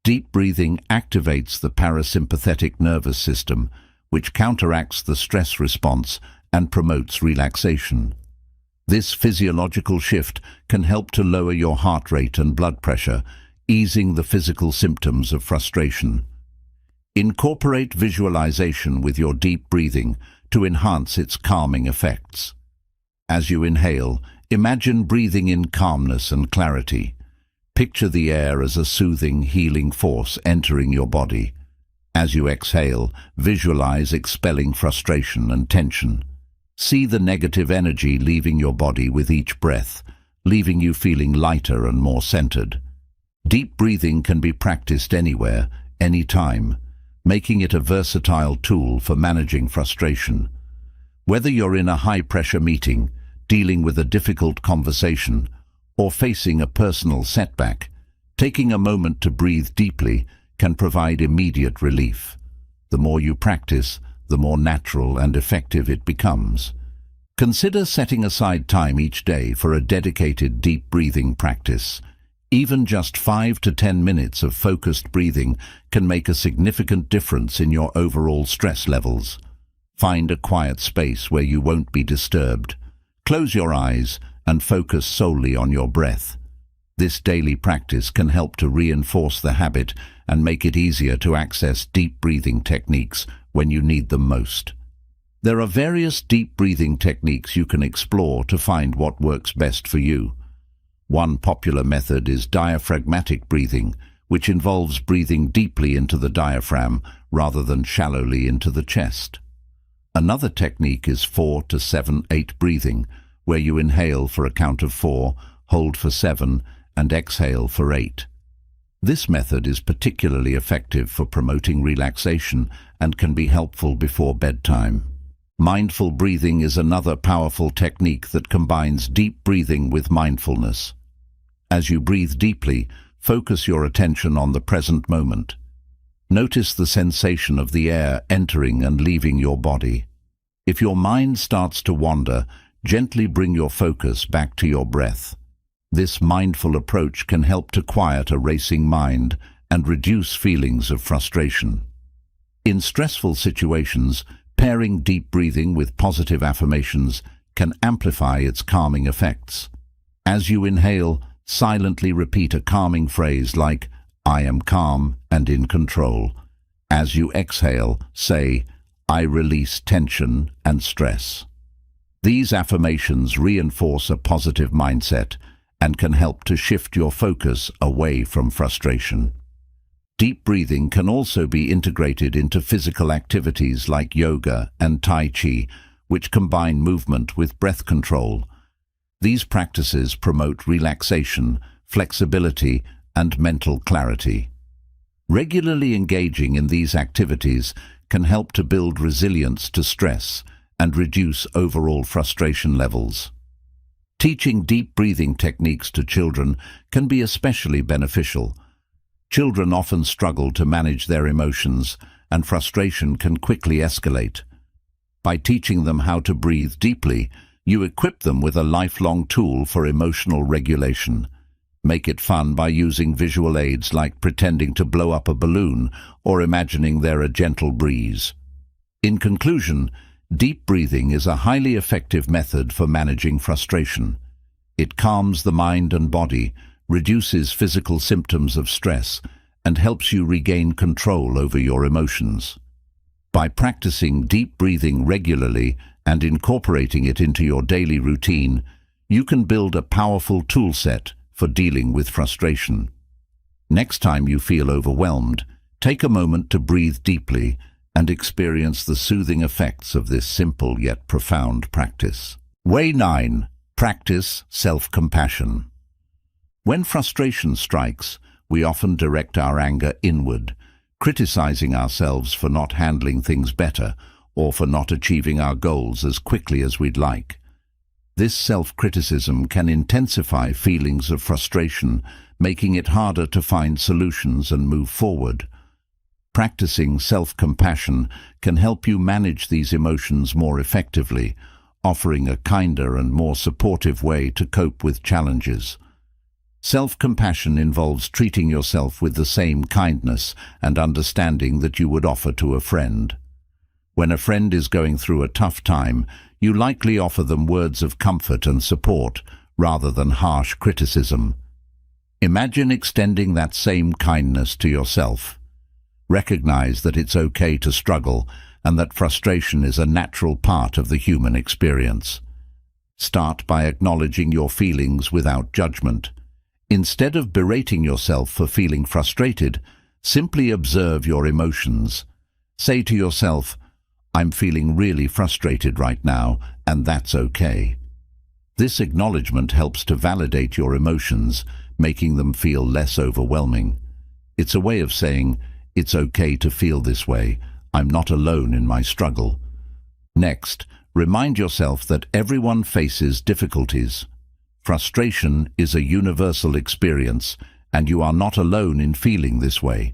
Deep breathing activates the parasympathetic nervous system, which counteracts the stress response and promotes relaxation. This physiological shift can help to lower your heart rate and blood pressure, easing the physical symptoms of frustration. Incorporate visualization with your deep breathing to enhance its calming effects. As you inhale, imagine breathing in calmness and clarity. Picture the air as a soothing, healing force entering your body. As you exhale, visualize expelling frustration and tension. See the negative energy leaving your body with each breath, leaving you feeling lighter and more centered. Deep breathing can be practiced anywhere, anytime, making it a versatile tool for managing frustration. Whether you're in a high-pressure meeting, dealing with a difficult conversation, or facing a personal setback, taking a moment to breathe deeply can provide immediate relief. The more you practice, the more natural and effective it becomes. Consider setting aside time each day for a dedicated deep breathing practice. Even just 5 to 10 minutes of focused breathing can make a significant difference in your overall stress levels. Find a quiet space where you won't be disturbed. Close your eyes and focus solely on your breath. This daily practice can help to reinforce the habit and make it easier to access deep breathing techniques when you need them most. There are various deep breathing techniques you can explore to find what works best for you. One popular method is diaphragmatic breathing, which involves breathing deeply into the diaphragm rather than shallowly into the chest. Another technique is 4 to 7-8 breathing, where you inhale for a count of 4, hold for 7, and exhale for 8. This method is particularly effective for promoting relaxation and can be helpful before bedtime. Mindful breathing is another powerful technique that combines deep breathing with mindfulness. As you breathe deeply, focus your attention on the present moment. Notice the sensation of the air entering and leaving your body. If your mind starts to wander, gently bring your focus back to your breath. This mindful approach can help to quiet a racing mind and reduce feelings of frustration. In stressful situations, pairing deep breathing with positive affirmations can amplify its calming effects. As you inhale, silently repeat a calming phrase like, "I am calm and in control." As you exhale, say, "I release tension and stress." These affirmations reinforce a positive mindset and can help to shift your focus away from frustration. Deep breathing can also be integrated into physical activities like yoga and Tai Chi, which combine movement with breath control. These practices promote relaxation, flexibility, and mental clarity. Regularly engaging in these activities can help to build resilience to stress and reduce overall frustration levels. Teaching deep breathing techniques to children can be especially beneficial. Children often struggle to manage their emotions, and frustration can quickly escalate. By teaching them how to breathe deeply, you equip them with a lifelong tool for emotional regulation. Make it fun by using visual aids like pretending to blow up a balloon or imagining they're a gentle breeze. In conclusion, deep breathing is a highly effective method for managing frustration. It calms the mind and body, reduces physical symptoms of stress, and helps you regain control over your emotions. By practicing deep breathing regularly and incorporating it into your daily routine, you can build a powerful toolset for dealing with frustration. Next time you feel overwhelmed, take a moment to breathe deeply and experience the soothing effects of this simple yet profound practice. Way 9. Practice self-compassion. When frustration strikes, we often direct our anger inward, criticizing ourselves for not handling things better or for not achieving our goals as quickly as we'd like. This self-criticism can intensify feelings of frustration, making it harder to find solutions and move forward. Practicing self-compassion can help you manage these emotions more effectively, offering a kinder and more supportive way to cope with challenges. Self-compassion involves treating yourself with the same kindness and understanding that you would offer to a friend. When a friend is going through a tough time, you likely offer them words of comfort and support rather than harsh criticism. Imagine extending that same kindness to yourself. Recognize that it's okay to struggle and that frustration is a natural part of the human experience. Start by acknowledging your feelings without judgment. Instead of berating yourself for feeling frustrated, simply observe your emotions. Say to yourself, "I'm feeling really frustrated right now, and that's okay." This acknowledgement helps to validate your emotions, making them feel less overwhelming. It's a way of saying, "It's okay to feel this way. I'm not alone in my struggle." Next, remind yourself that everyone faces difficulties. Frustration is a universal experience, and you are not alone in feeling this way.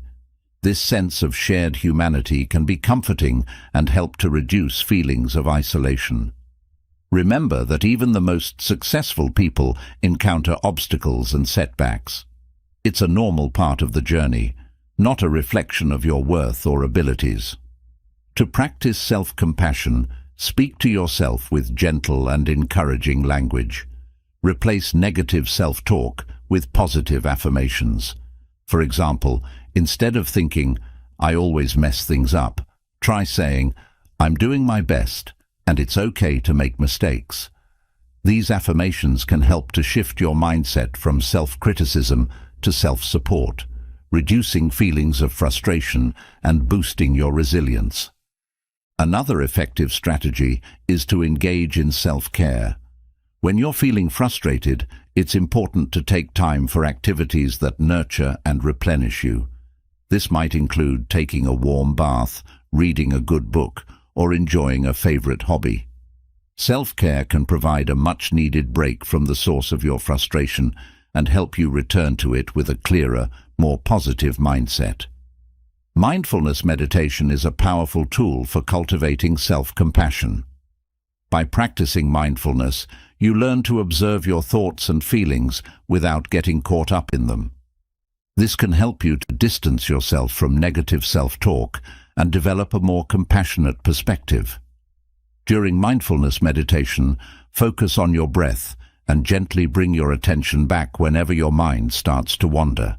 This sense of shared humanity can be comforting and help to reduce feelings of isolation. Remember that even the most successful people encounter obstacles and setbacks. It's a normal part of the journey, not a reflection of your worth or abilities. To practice self-compassion, speak to yourself with gentle and encouraging language. Replace negative self-talk with positive affirmations. For example, instead of thinking, "I always mess things up," try saying, "I'm doing my best, and it's okay to make mistakes." These affirmations can help to shift your mindset from self-criticism to self-support, reducing feelings of frustration and boosting your resilience. Another effective strategy is to engage in self-care. When you're feeling frustrated, it's important to take time for activities that nurture and replenish you. This might include taking a warm bath, reading a good book, or enjoying a favorite hobby. Self-care can provide a much-needed break from the source of your frustration and help you return to it with a clearer, more positive mindset. Mindfulness meditation is a powerful tool for cultivating self-compassion. By practicing mindfulness, you learn to observe your thoughts and feelings without getting caught up in them. This can help you to distance yourself from negative self-talk and develop a more compassionate perspective. During mindfulness meditation, focus on your breath and gently bring your attention back whenever your mind starts to wander.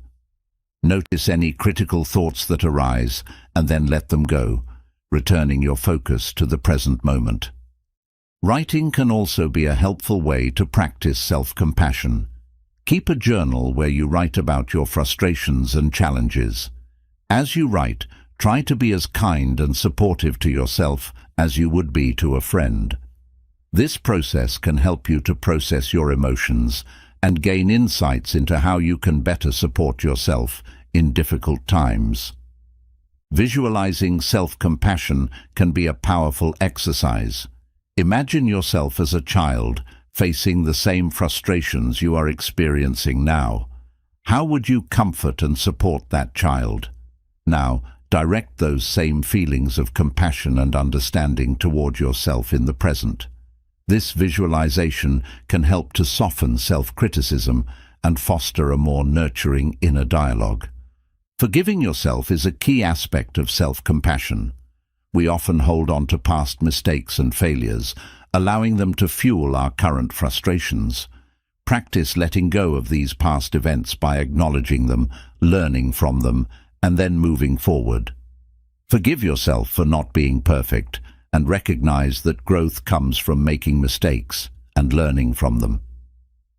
Notice any critical thoughts that arise and then let them go, returning your focus to the present moment. Writing can also be a helpful way to practice self-compassion. Keep a journal where you write about your frustrations and challenges. As you write, try to be as kind and supportive to yourself as you would be to a friend. This process can help you to process your emotions and gain insights into how you can better support yourself in difficult times. Visualizing self-compassion can be a powerful exercise. Imagine yourself as a child facing the same frustrations you are experiencing now. How would you comfort and support that child? Now, direct those same feelings of compassion and understanding toward yourself in the present. This visualization can help to soften self-criticism and foster a more nurturing inner dialogue. Forgiving yourself is a key aspect of self-compassion. We often hold on to past mistakes and failures, allowing them to fuel our current frustrations. Practice letting go of these past events by acknowledging them, learning from them, and then moving forward. Forgive yourself for not being perfect, and recognize that growth comes from making mistakes and learning from them.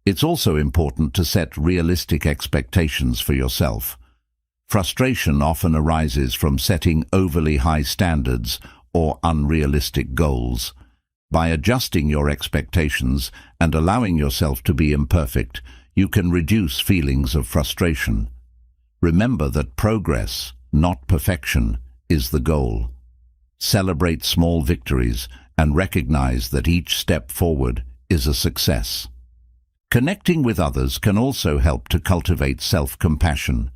It's also important to set realistic expectations for yourself. Frustration often arises from setting overly high standards or unrealistic goals. By adjusting your expectations and allowing yourself to be imperfect, you can reduce feelings of frustration. Remember that progress, not perfection, is the goal. Celebrate small victories and recognize that each step forward is a success. Connecting with others can also help to cultivate self-compassion.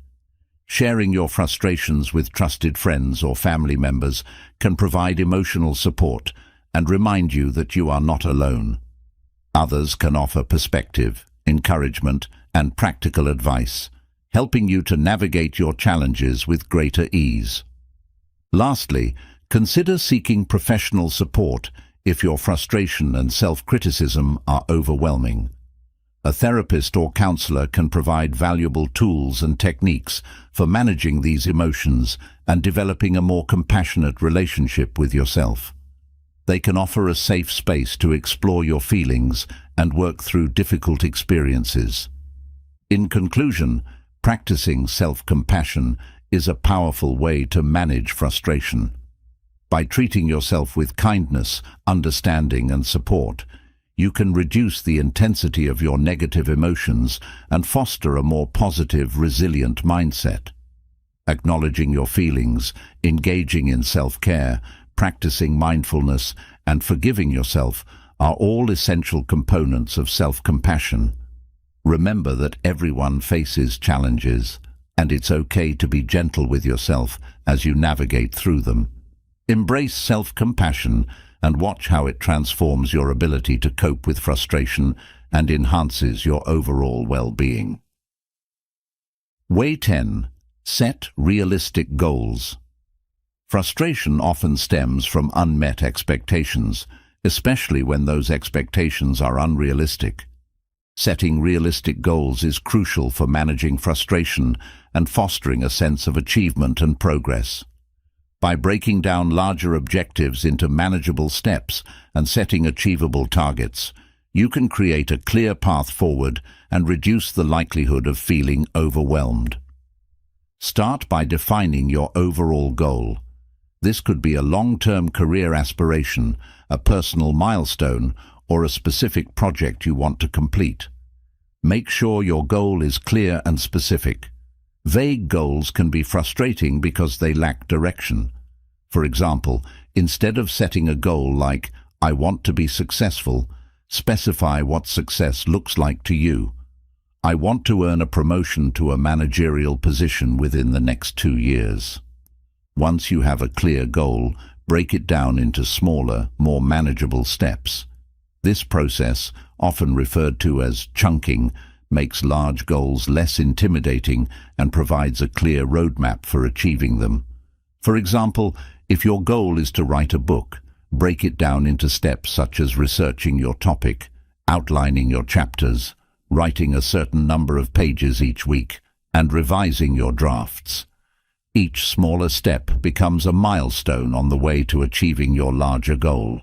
Sharing your frustrations with trusted friends or family members can provide emotional support and remind you that you are not alone. Others can offer perspective, encouragement, and practical advice, helping you to navigate your challenges with greater ease. Lastly, consider seeking professional support if your frustration and self-criticism are overwhelming. A therapist or counselor can provide valuable tools and techniques for managing these emotions and developing a more compassionate relationship with yourself. They can offer a safe space to explore your feelings and work through difficult experiences. In conclusion, practicing self-compassion is a powerful way to manage frustration. By treating yourself with kindness, understanding, and support, you can reduce the intensity of your negative emotions and foster a more positive, resilient mindset. Acknowledging your feelings, engaging in self-care, practicing mindfulness, and forgiving yourself are all essential components of self-compassion. Remember that everyone faces challenges, and it's okay to be gentle with yourself as you navigate through them. Embrace self-compassion and watch how it transforms your ability to cope with frustration and enhances your overall well-being. Way 10. Set realistic goals. Frustration often stems from unmet expectations, especially when those expectations are unrealistic. Setting realistic goals is crucial for managing frustration and fostering a sense of achievement and progress. By breaking down larger objectives into manageable steps and setting achievable targets, you can create a clear path forward and reduce the likelihood of feeling overwhelmed. Start by defining your overall goal. This could be a long-term career aspiration, a personal milestone, or a specific project you want to complete. Make sure your goal is clear and specific. Vague goals can be frustrating because they lack direction. For example, instead of setting a goal like, "I want to be successful," specify what success looks like to you. "I want to earn a promotion to a managerial position within the next 2 years." Once you have a clear goal, break it down into smaller, more manageable steps. This process, often referred to as chunking, makes large goals less intimidating and provides a clear roadmap for achieving them. For example, if your goal is to write a book, break it down into steps such as researching your topic, outlining your chapters, writing a certain number of pages each week, and revising your drafts. Each smaller step becomes a milestone on the way to achieving your larger goal.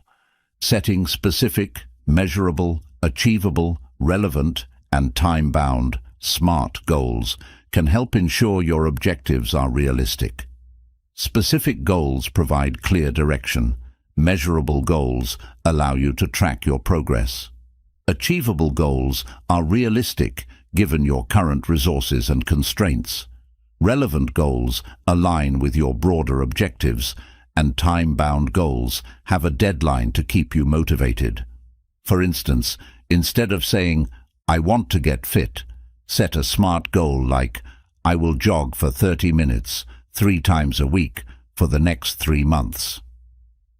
Setting specific, measurable, achievable, relevant, and time-bound, SMART goals can help ensure your objectives are realistic. Specific goals provide clear direction. Measurable goals allow you to track your progress. Achievable goals are realistic given your current resources and constraints. Relevant goals align with your broader objectives, and time-bound goals have a deadline to keep you motivated. For instance, instead of saying, "I want to get fit," set a SMART goal like, "I will jog for 30 minutes, 3 times a week, for the next 3 months."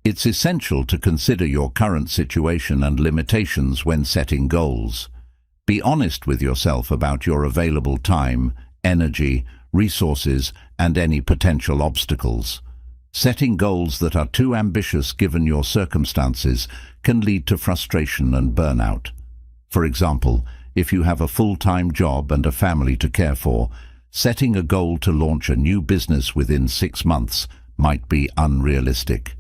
It's essential to consider your current situation and limitations when setting goals. Be honest with yourself about your available time, energy, resources, and any potential obstacles. Setting goals that are too ambitious given your circumstances can lead to frustration and burnout. For example, if you have a full-time job and a family to care for, setting a goal to launch a new business within 6 months might be unrealistic.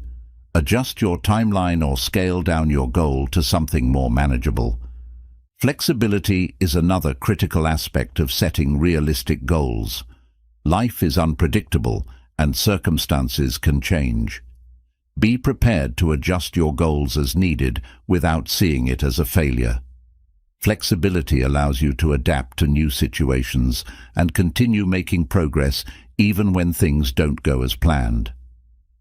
Adjust your timeline or scale down your goal to something more manageable. Flexibility is another critical aspect of setting realistic goals. Life is unpredictable and circumstances can change. Be prepared to adjust your goals as needed without seeing it as a failure. Flexibility allows you to adapt to new situations and continue making progress even when things don't go as planned.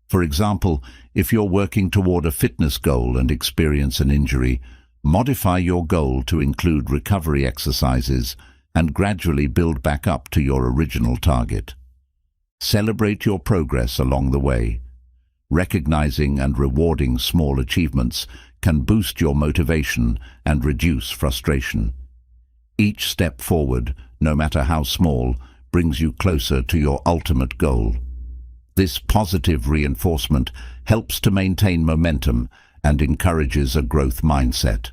For example, if you're working toward a fitness goal and experience an injury, modify your goal to include recovery exercises and gradually build back up to your original target. Celebrate your progress along the way. Recognizing and rewarding small achievements can boost your motivation and reduce frustration. Each step forward, no matter how small, brings you closer to your ultimate goal. This positive reinforcement helps to maintain momentum and encourages a growth mindset.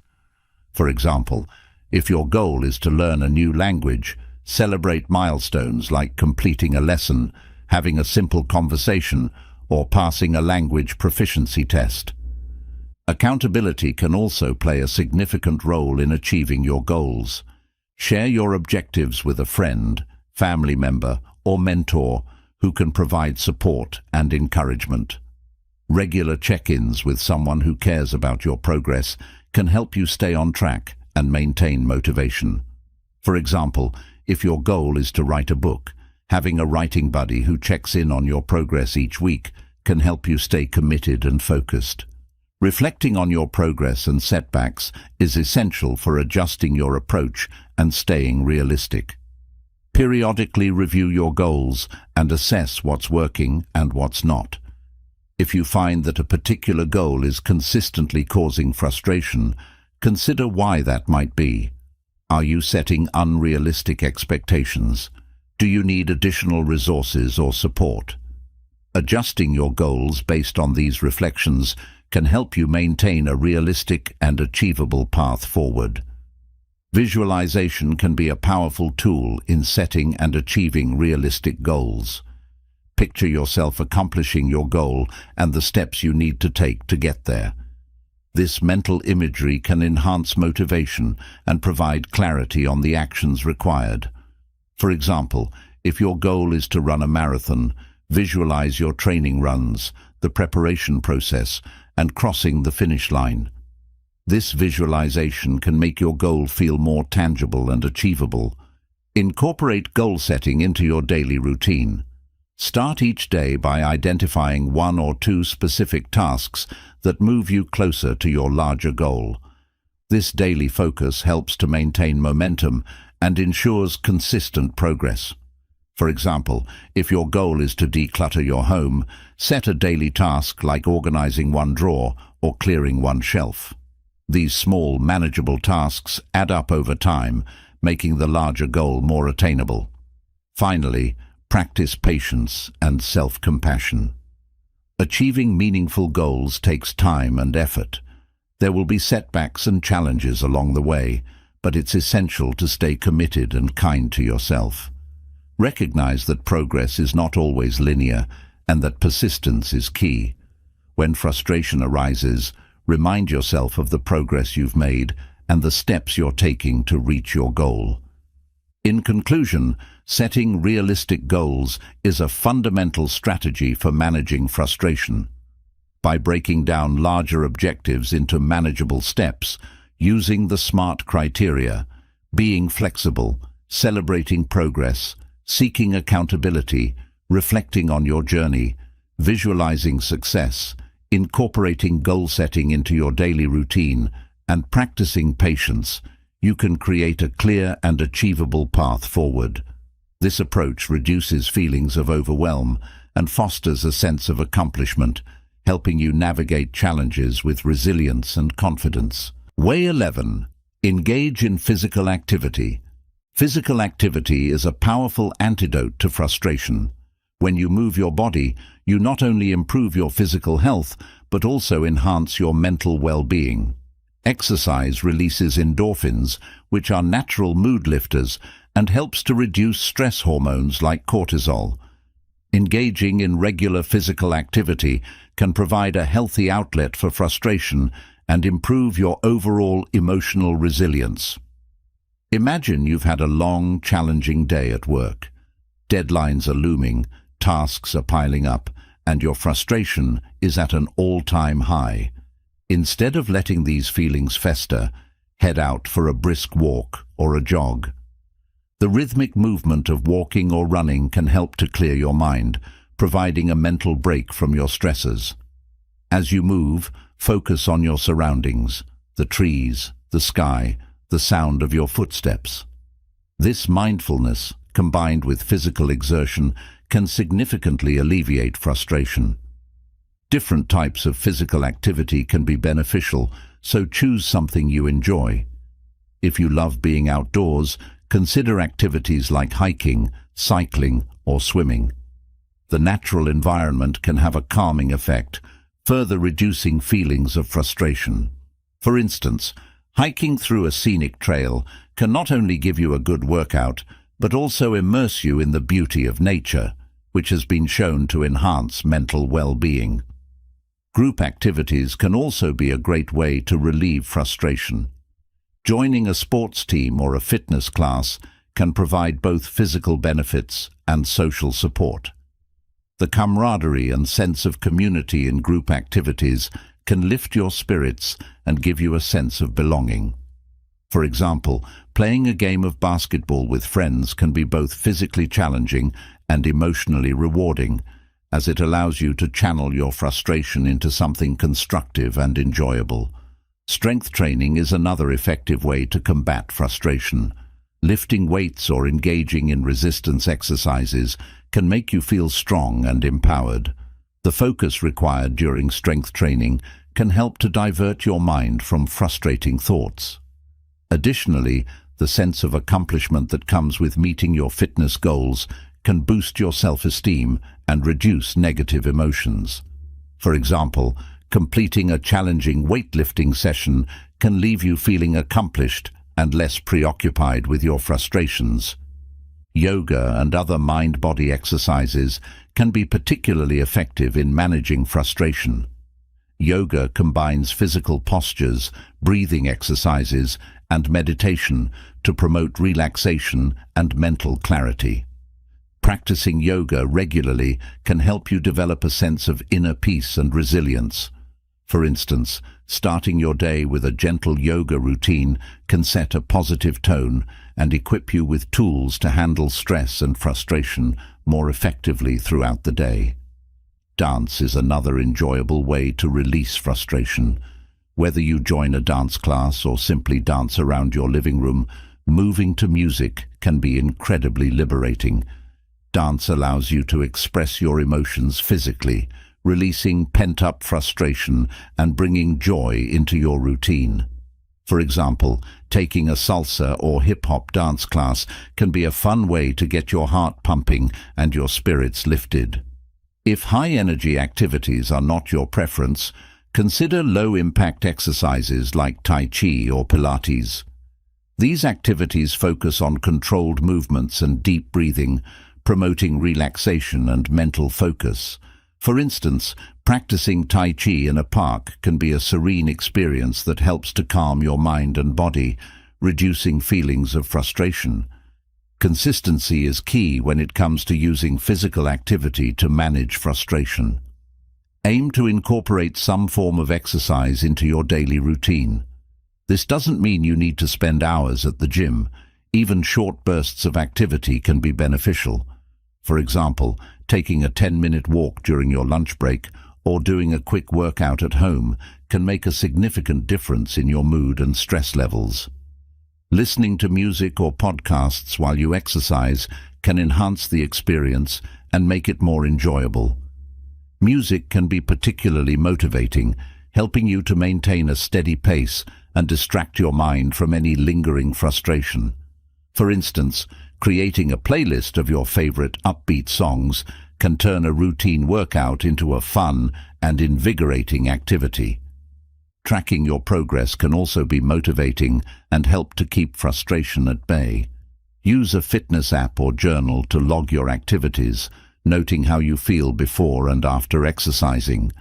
For example, if your goal is to learn a new language, celebrate milestones like completing a lesson, having a simple conversation, or passing a language proficiency test. Accountability can also play a significant role in achieving your goals. Share your objectives with a friend, family member, or mentor who can provide support and encouragement. Regular check-ins with someone who cares about your progress can help you stay on track and maintain motivation. For example, if your goal is to write a book, having a writing buddy who checks in on your progress each week can help you stay committed and focused. Reflecting on your progress and setbacks is essential for adjusting your approach and staying realistic. Periodically review your goals and assess what's working and what's not. If you find that a particular goal is consistently causing frustration, consider why that might be. Are you setting unrealistic expectations? Do you need additional resources or support? Adjusting your goals based on these reflections can help you maintain a realistic and achievable path forward. Visualization can be a powerful tool in setting and achieving realistic goals. Picture yourself accomplishing your goal and the steps you need to take to get there. This mental imagery can enhance motivation and provide clarity on the actions required. For example, if your goal is to run a marathon, visualize your training runs, the preparation process, and crossing the finish line. This visualization can make your goal feel more tangible and achievable. Incorporate goal setting into your daily routine. Start each day by identifying one or two specific tasks that move you closer to your larger goal. This daily focus helps to maintain momentum and ensures consistent progress. For example, if your goal is to declutter your home, set a daily task like organizing one drawer or clearing one shelf. These small, manageable tasks add up over time, making the larger goal more attainable. Finally, practice patience and self-compassion. Achieving meaningful goals takes time and effort. There will be setbacks and challenges along the way, but it's essential to stay committed and kind to yourself. Recognize that progress is not always linear and that persistence is key. When frustration arises, remind yourself of the progress you've made and the steps you're taking to reach your goal. In conclusion, setting realistic goals is a fundamental strategy for managing frustration. By breaking down larger objectives into manageable steps, using the SMART criteria, being flexible, celebrating progress, seeking accountability, reflecting on your journey, visualizing success, incorporating goal setting into your daily routine, and practicing patience, you can create a clear and achievable path forward. This approach reduces feelings of overwhelm and fosters a sense of accomplishment, helping you navigate challenges with resilience and confidence. Way 11. Engage in physical activity. Physical activity is a powerful antidote to frustration. When you move your body, you not only improve your physical health, but also enhance your mental well-being. Exercise releases endorphins, which are natural mood lifters, and helps to reduce stress hormones like cortisol. Engaging in regular physical activity can provide a healthy outlet for frustration and improve your overall emotional resilience. Imagine you've had a long, challenging day at work. Deadlines are looming, tasks are piling up, and your frustration is at an all-time high. Instead of letting these feelings fester, head out for a brisk walk or a jog. The rhythmic movement of walking or running can help to clear your mind, providing a mental break from your stresses. As you move, focus on your surroundings, the trees, the sky, the sound of your footsteps. This mindfulness, combined with physical exertion, can significantly alleviate frustration. Different types of physical activity can be beneficial, so choose something you enjoy. If you love being outdoors, consider activities like hiking, cycling, or swimming. The natural environment can have a calming effect, further reducing feelings of frustration. For instance, hiking through a scenic trail can not only give you a good workout, but also immerse you in the beauty of nature, which has been shown to enhance mental well-being. Group activities can also be a great way to relieve frustration. Joining a sports team or a fitness class can provide both physical benefits and social support. The camaraderie and sense of community in group activities can lift your spirits and give you a sense of belonging. For example, playing a game of basketball with friends can be both physically challenging and emotionally rewarding, as it allows you to channel your frustration into something constructive and enjoyable. Strength training is another effective way to combat frustration. Lifting weights or engaging in resistance exercises can make you feel strong and empowered. The focus required during strength training can help to divert your mind from frustrating thoughts. Additionally, the sense of accomplishment that comes with meeting your fitness goals can boost your self-esteem and reduce negative emotions. For example, completing a challenging weightlifting session can leave you feeling accomplished and less preoccupied with your frustrations. Yoga and other mind-body exercises can be particularly effective in managing frustration. Yoga combines physical postures, breathing exercises, and meditation to promote relaxation and mental clarity. Practicing yoga regularly can help you develop a sense of inner peace and resilience. For instance, starting your day with a gentle yoga routine can set a positive tone and equip you with tools to handle stress and frustration more effectively throughout the day. Dance is another enjoyable way to release frustration. Whether you join a dance class or simply dance around your living room, moving to music can be incredibly liberating. Dance allows you to express your emotions physically, releasing pent-up frustration and bringing joy into your routine. For example, taking a salsa or hip-hop dance class can be a fun way to get your heart pumping and your spirits lifted. If high-energy activities are not your preference, consider low-impact exercises like Tai Chi or Pilates. These activities focus on controlled movements and deep breathing, promoting relaxation and mental focus. For instance, practicing Tai Chi in a park can be a serene experience that helps to calm your mind and body, reducing feelings of frustration. Consistency is key when it comes to using physical activity to manage frustration. Aim to incorporate some form of exercise into your daily routine. This doesn't mean you need to spend hours at the gym. Even short bursts of activity can be beneficial. For example, taking a 10-minute walk during your lunch break or doing a quick workout at home can make a significant difference in your mood and stress levels. Listening to music or podcasts while you exercise can enhance the experience and make it more enjoyable. Music can be particularly motivating, helping you to maintain a steady pace and distract your mind from any lingering frustration. For instance, creating a playlist of your favorite upbeat songs can turn a routine workout into a fun and invigorating activity. Tracking your progress can also be motivating and help to keep frustration at bay. Use a fitness app or journal to log your activities, noting how you feel before and after exercising.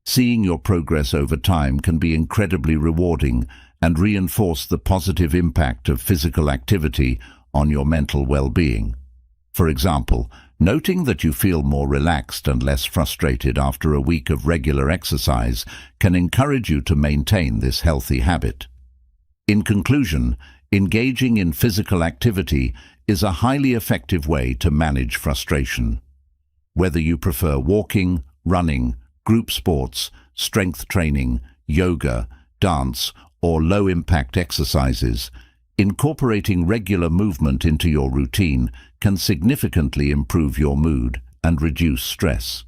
Seeing your progress over time can be incredibly rewarding and reinforce the positive impact of physical activity on your mental well-being. For example, noting that you feel more relaxed and less frustrated after a week of regular exercise can encourage you to maintain this healthy habit. In conclusion, engaging in physical activity is a highly effective way to manage frustration. Whether you prefer walking, running, group sports, strength training, yoga, dance, or low-impact exercises, incorporating regular movement into your routine can significantly improve your mood and reduce stress.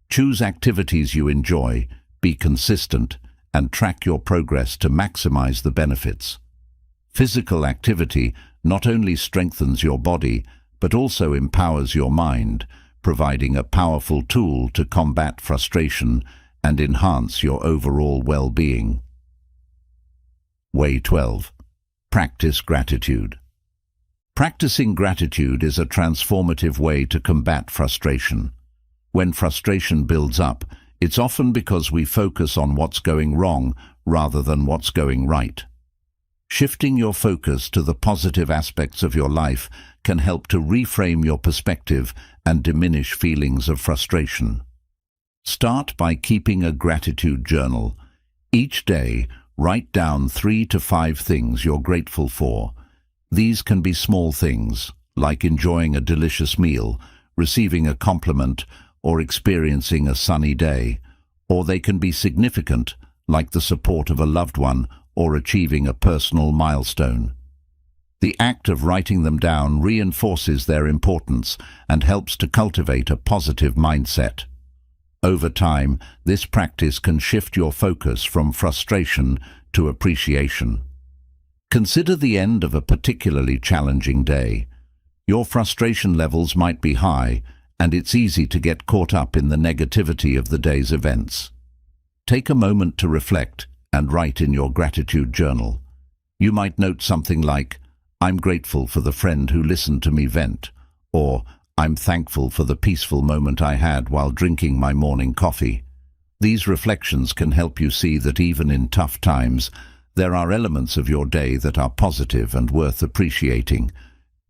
Choose activities you enjoy, be consistent, and track your progress to maximize the benefits. Physical activity not only strengthens your body, but also empowers your mind, providing a powerful tool to combat frustration and enhance your overall well-being. Way 12. Practice gratitude. Practicing gratitude is a transformative way to combat frustration. When frustration builds up, it's often because we focus on what's going wrong rather than what's going right. Shifting your focus to the positive aspects of your life can help to reframe your perspective and diminish feelings of frustration. Start by keeping a gratitude journal. Each day, write down 3 to 5 things you're grateful for. These can be small things, like enjoying a delicious meal, receiving a compliment, or experiencing a sunny day. Or they can be significant, like the support of a loved one or achieving a personal milestone. The act of writing them down reinforces their importance and helps to cultivate a positive mindset. Over time, this practice can shift your focus from frustration to appreciation. Consider the end of a particularly challenging day. Your frustration levels might be high, and it's easy to get caught up in the negativity of the day's events. Take a moment to reflect and write in your gratitude journal. You might note something like, "I'm grateful for the friend who listened to me vent," or "I'm thankful for the peaceful moment I had while drinking my morning coffee." These reflections can help you see that even in tough times, there are elements of your day that are positive and worth appreciating.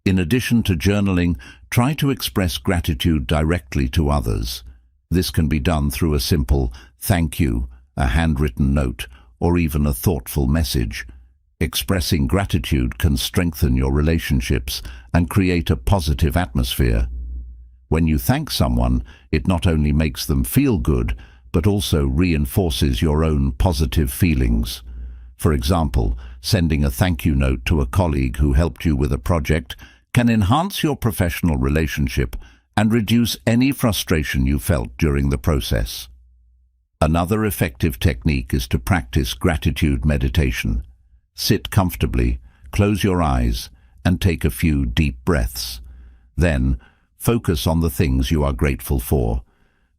In addition to journaling, try to express gratitude directly to others. This can be done through a simple "thank you," a handwritten note, or even a thoughtful message. Expressing gratitude can strengthen your relationships and create a positive atmosphere. When you thank someone, it not only makes them feel good, but also reinforces your own positive feelings. For example, sending a thank you note to a colleague who helped you with a project can enhance your professional relationship and reduce any frustration you felt during the process. Another effective technique is to practice gratitude meditation. Sit comfortably, close your eyes, and take a few deep breaths. Then, focus on the things you are grateful for.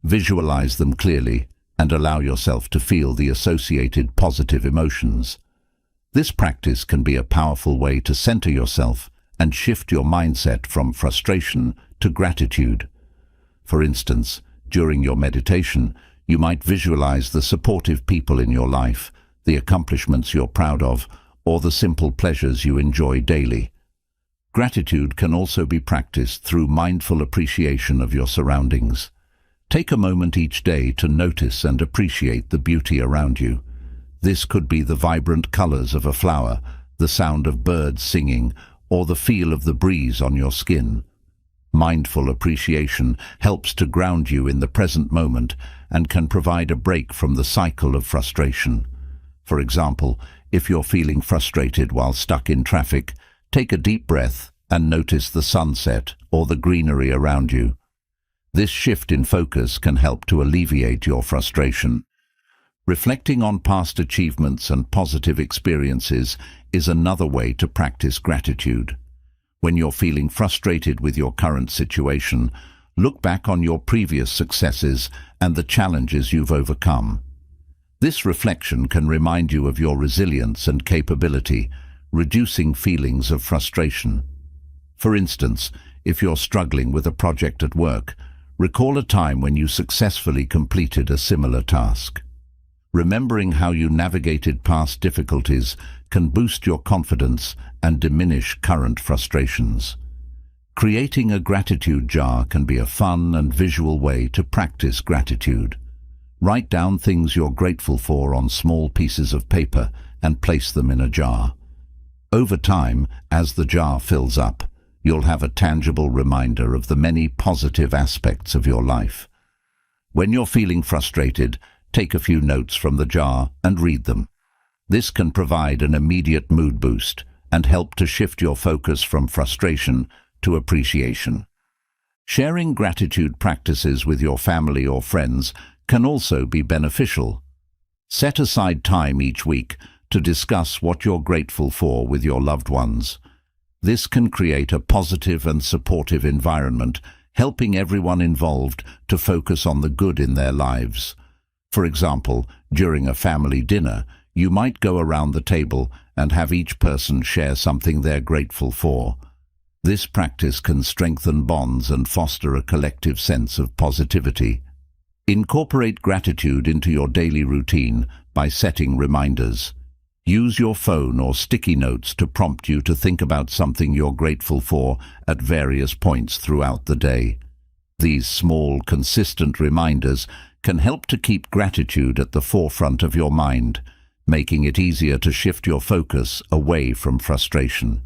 Visualize them clearly and allow yourself to feel the associated positive emotions. This practice can be a powerful way to center yourself and shift your mindset from frustration to gratitude. For instance, during your meditation, you might visualize the supportive people in your life, the accomplishments you're proud of, or the simple pleasures you enjoy daily. Gratitude can also be practiced through mindful appreciation of your surroundings. Take a moment each day to notice and appreciate the beauty around you. This could be the vibrant colors of a flower, the sound of birds singing, or the feel of the breeze on your skin. Mindful appreciation helps to ground you in the present moment and can provide a break from the cycle of frustration. For example, if you're feeling frustrated while stuck in traffic, take a deep breath and notice the sunset or the greenery around you. This shift in focus can help to alleviate your frustration. Reflecting on past achievements and positive experiences is another way to practice gratitude. When you're feeling frustrated with your current situation, look back on your previous successes and the challenges you've overcome. This reflection can remind you of your resilience and capability, reducing feelings of frustration. For instance, if you're struggling with a project at work, recall a time when you successfully completed a similar task. Remembering how you navigated past difficulties can boost your confidence and diminish current frustrations. Creating a gratitude jar can be a fun and visual way to practice gratitude. Write down things you're grateful for on small pieces of paper and place them in a jar. Over time, as the jar fills up, you'll have a tangible reminder of the many positive aspects of your life. When you're feeling frustrated, take a few notes from the jar and read them. This can provide an immediate mood boost and help to shift your focus from frustration to appreciation. Sharing gratitude practices with your family or friends can also be beneficial. Set aside time each week to discuss what you're grateful for with your loved ones. This can create a positive and supportive environment, helping everyone involved to focus on the good in their lives. For example, during a family dinner, you might go around the table and have each person share something they're grateful for. This practice can strengthen bonds and foster a collective sense of positivity. Incorporate gratitude into your daily routine by setting reminders. Use your phone or sticky notes to prompt you to think about something you're grateful for at various points throughout the day. These small, consistent reminders can help to keep gratitude at the forefront of your mind, making it easier to shift your focus away from frustration.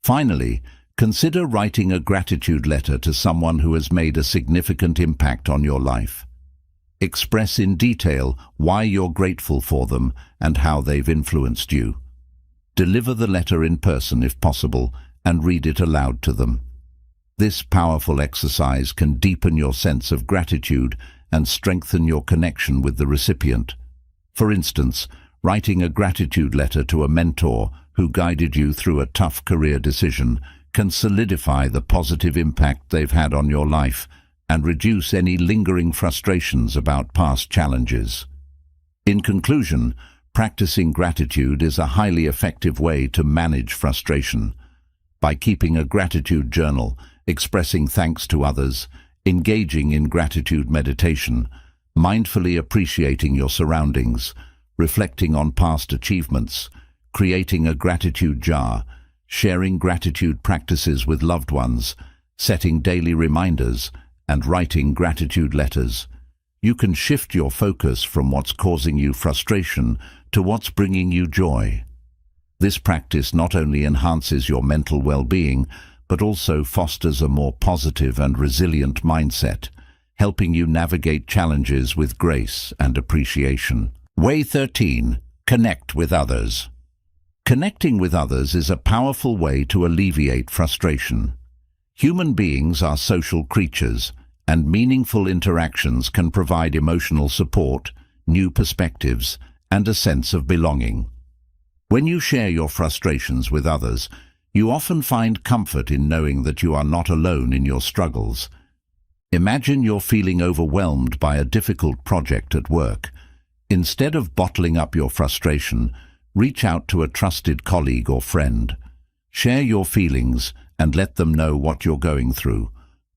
Finally, consider writing a gratitude letter to someone who has made a significant impact on your life. Express in detail why you're grateful for them and how they've influenced you. Deliver the letter in person if possible and read it aloud to them. This powerful exercise can deepen your sense of gratitude and strengthen your connection with the recipient. For instance, writing a gratitude letter to a mentor who guided you through a tough career decision can solidify the positive impact they've had on your life and reduce any lingering frustrations about past challenges. In conclusion, practicing gratitude is a highly effective way to manage frustration. By keeping a gratitude journal, expressing thanks to others, engaging in gratitude meditation, mindfully appreciating your surroundings, reflecting on past achievements, creating a gratitude jar, sharing gratitude practices with loved ones, setting daily reminders, and writing gratitude letters, you can shift your focus from what's causing you frustration to what's bringing you joy. This practice not only enhances your mental well-being, but also fosters a more positive and resilient mindset, helping you navigate challenges with grace and appreciation. Way 13. Connect with others. Connecting with others is a powerful way to alleviate frustration. Human beings are social creatures, and meaningful interactions can provide emotional support, new perspectives, and a sense of belonging. When you share your frustrations with others, you often find comfort in knowing that you are not alone in your struggles. Imagine you're feeling overwhelmed by a difficult project at work. Instead of bottling up your frustration, reach out to a trusted colleague or friend. Share your feelings and let them know what you're going through.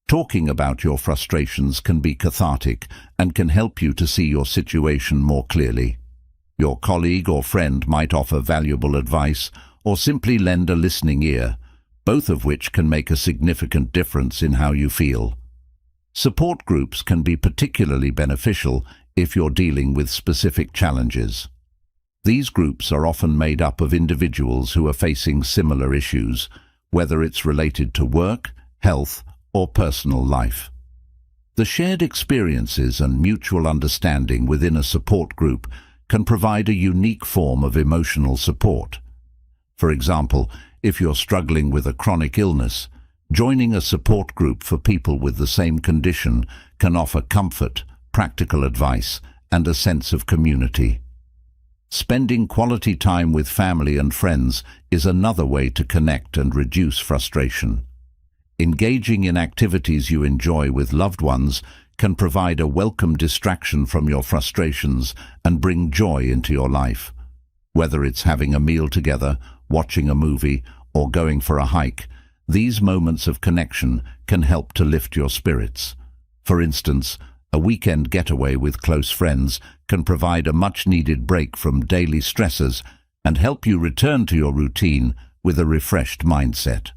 Talking about your frustrations can be cathartic and can help you to see your situation more clearly. Your colleague or friend might offer valuable advice or simply lend a listening ear, both of which can make a significant difference in how you feel. Support groups can be particularly beneficial if you're dealing with specific challenges. These groups are often made up of individuals who are facing similar issues, whether it's related to work, health, or personal life. The shared experiences and mutual understanding within a support group can provide a unique form of emotional support. For example, if you're struggling with a chronic illness, joining a support group for people with the same condition can offer comfort, practical advice, and a sense of community. Spending quality time with family and friends is another way to connect and reduce frustration. Engaging in activities you enjoy with loved ones can provide a welcome distraction from your frustrations and bring joy into your life. Whether it's having a meal together, watching a movie, or going for a hike, these moments of connection can help to lift your spirits. For instance, a weekend getaway with close friends can provide a much-needed break from daily stresses and help you return to your routine with a refreshed mindset.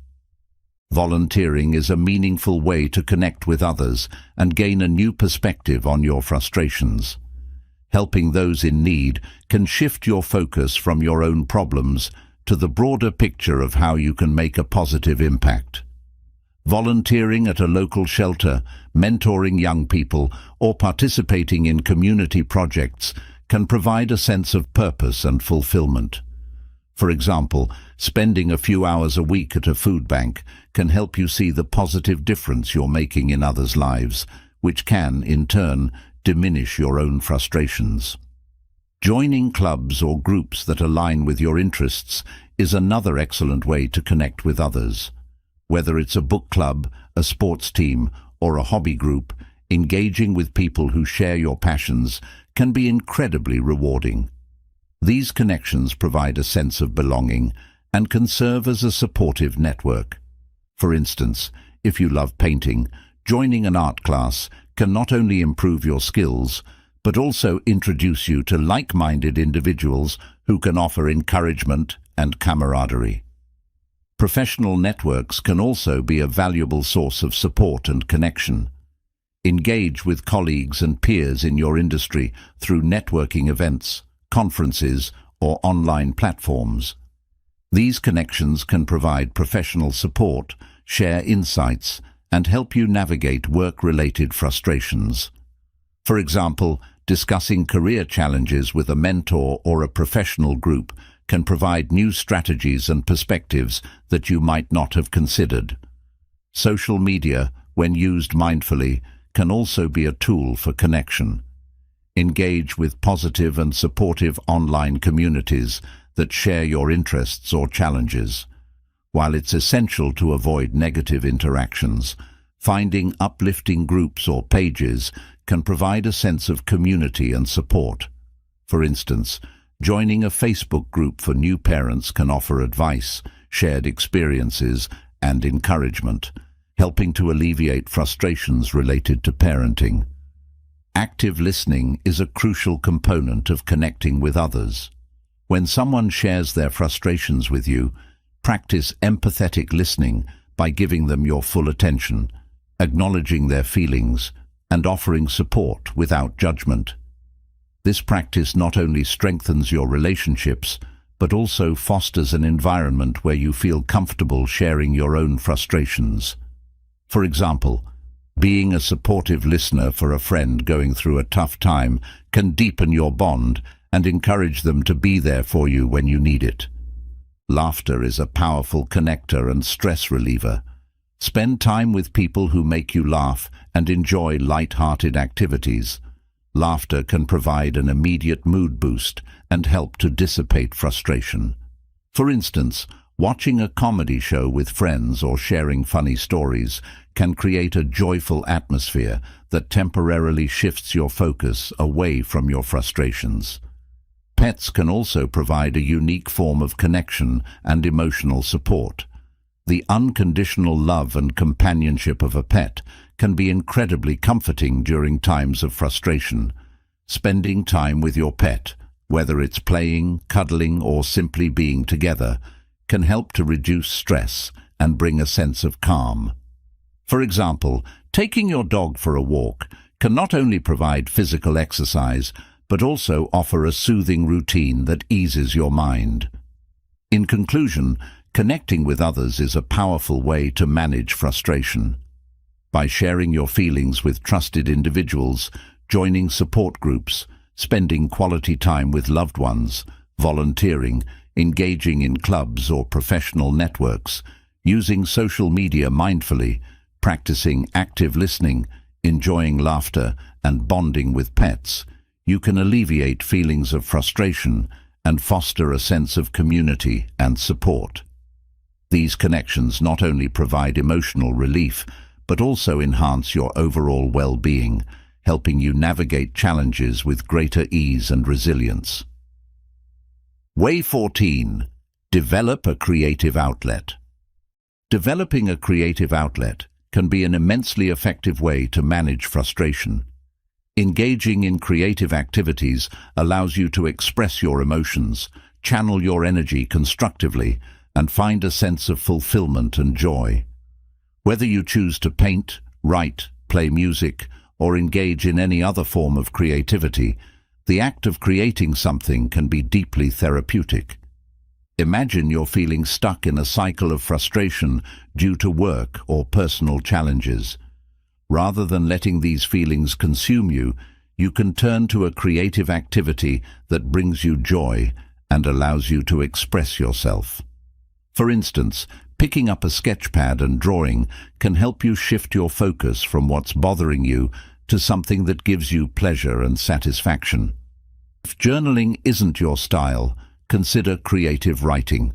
Volunteering is a meaningful way to connect with others and gain a new perspective on your frustrations. Helping those in need can shift your focus from your own problems to the broader picture of how you can make a positive impact. Volunteering at a local shelter, mentoring young people, or participating in community projects can provide a sense of purpose and fulfillment. For example, spending a few hours a week at a food bank can help you see the positive difference you're making in others' lives, which can, in turn, diminish your own frustrations. Joining clubs or groups that align with your interests is another excellent way to connect with others. Whether it's a book club, a sports team, or a hobby group, engaging with people who share your passions can be incredibly rewarding. These connections provide a sense of belonging and can serve as a supportive network. For instance, if you love painting, joining an art class can not only improve your skills, but also introduce you to like-minded individuals who can offer encouragement and camaraderie. Professional networks can also be a valuable source of support and connection. Engage with colleagues and peers in your industry through networking events, conferences, or online platforms. These connections can provide professional support, share insights, and help you navigate work-related frustrations. For example, discussing career challenges with a mentor or a professional group can provide new strategies and perspectives that you might not have considered. Social media, when used mindfully, can also be a tool for connection. Engage with positive and supportive online communities that share your interests or challenges. While it's essential to avoid negative interactions, finding uplifting groups or pages can provide a sense of community and support. For instance, joining a Facebook group for new parents can offer advice, shared experiences, and encouragement, helping to alleviate frustrations related to parenting. Active listening is a crucial component of connecting with others. When someone shares their frustrations with you, practice empathetic listening by giving them your full attention, acknowledging their feelings, and offering support without judgment. This practice not only strengthens your relationships, but also fosters an environment where you feel comfortable sharing your own frustrations. For example, being a supportive listener for a friend going through a tough time can deepen your bond and encourage them to be there for you when you need it. Laughter is a powerful connector and stress reliever. Spend time with people who make you laugh and enjoy light-hearted activities. Laughter can provide an immediate mood boost and help to dissipate frustration. For instance, watching a comedy show with friends or sharing funny stories can create a joyful atmosphere that temporarily shifts your focus away from your frustrations. Pets can also provide a unique form of connection and emotional support. The unconditional love and companionship of a pet can be incredibly comforting during times of frustration. Spending time with your pet, whether it's playing, cuddling, or simply being together, can help to reduce stress and bring a sense of calm. For example, taking your dog for a walk can not only provide physical exercise, but also offer a soothing routine that eases your mind. In conclusion, connecting with others is a powerful way to manage frustration. By sharing your feelings with trusted individuals, joining support groups, spending quality time with loved ones, volunteering, engaging in clubs or professional networks, using social media mindfully, practicing active listening, enjoying laughter, and bonding with pets, you can alleviate feelings of frustration and foster a sense of community and support. These connections not only provide emotional relief, but also enhance your overall well-being, helping you navigate challenges with greater ease and resilience. Way 14. Develop a creative outlet. Developing a creative outlet can be an immensely effective way to manage frustration. Engaging in creative activities allows you to express your emotions, channel your energy constructively, and find a sense of fulfillment and joy. Whether you choose to paint, write, play music, or engage in any other form of creativity, the act of creating something can be deeply therapeutic. Imagine you're feeling stuck in a cycle of frustration due to work or personal challenges. Rather than letting these feelings consume you, you can turn to a creative activity that brings you joy and allows you to express yourself. For instance, picking up a sketchpad and drawing can help you shift your focus from what's bothering you to something that gives you pleasure and satisfaction. If journaling isn't your style, consider creative writing.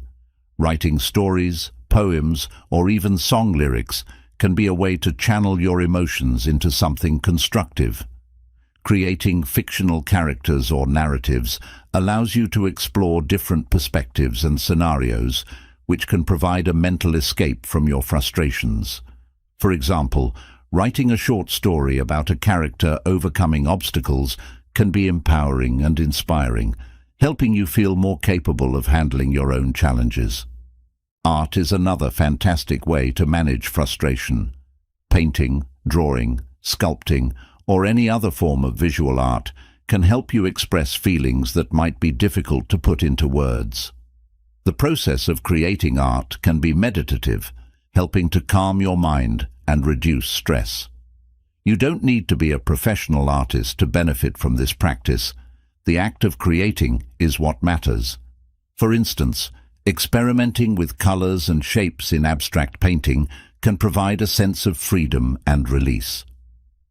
Writing stories, poems, or even song lyrics can be a way to channel your emotions into something constructive. Creating fictional characters or narratives allows you to explore different perspectives and scenarios, which can provide a mental escape from your frustrations. For example, writing a short story about a character overcoming obstacles can be empowering and inspiring, helping you feel more capable of handling your own challenges. Art is another fantastic way to manage frustration. Painting, drawing, sculpting, or any other form of visual art can help you express feelings that might be difficult to put into words. The process of creating art can be meditative, helping to calm your mind and reduce stress. You don't need to be a professional artist to benefit from this practice. The act of creating is what matters. For instance, experimenting with colors and shapes in abstract painting can provide a sense of freedom and release.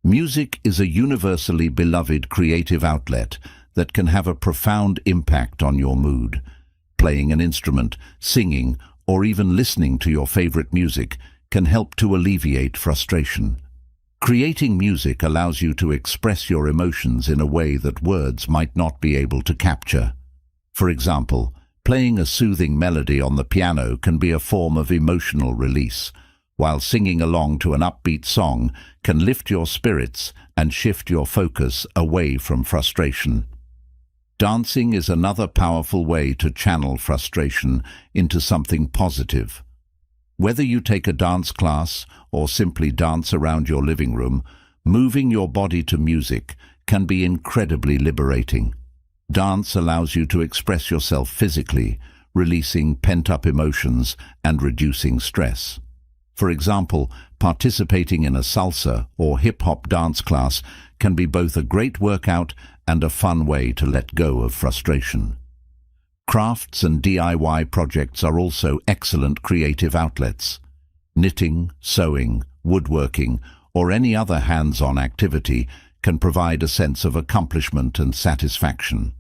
Music is a universally beloved creative outlet that can have a profound impact on your mood. Playing an instrument, singing, or even listening to your favorite music can help to alleviate frustration. Creating music allows you to express your emotions in a way that words might not be able to capture. For example, playing a soothing melody on the piano can be a form of emotional release, while singing along to an upbeat song can lift your spirits and shift your focus away from frustration. Dancing is another powerful way to channel frustration into something positive. Whether you take a dance class or simply dance around your living room, moving your body to music can be incredibly liberating. Dance allows you to express yourself physically, releasing pent-up emotions and reducing stress. For example, participating in a salsa or hip-hop dance class can be both a great workout and a fun way to let go of frustration. Crafts and DIY projects are also excellent creative outlets. Knitting, sewing, woodworking, or any other hands-on activity can provide a sense of accomplishment and satisfaction.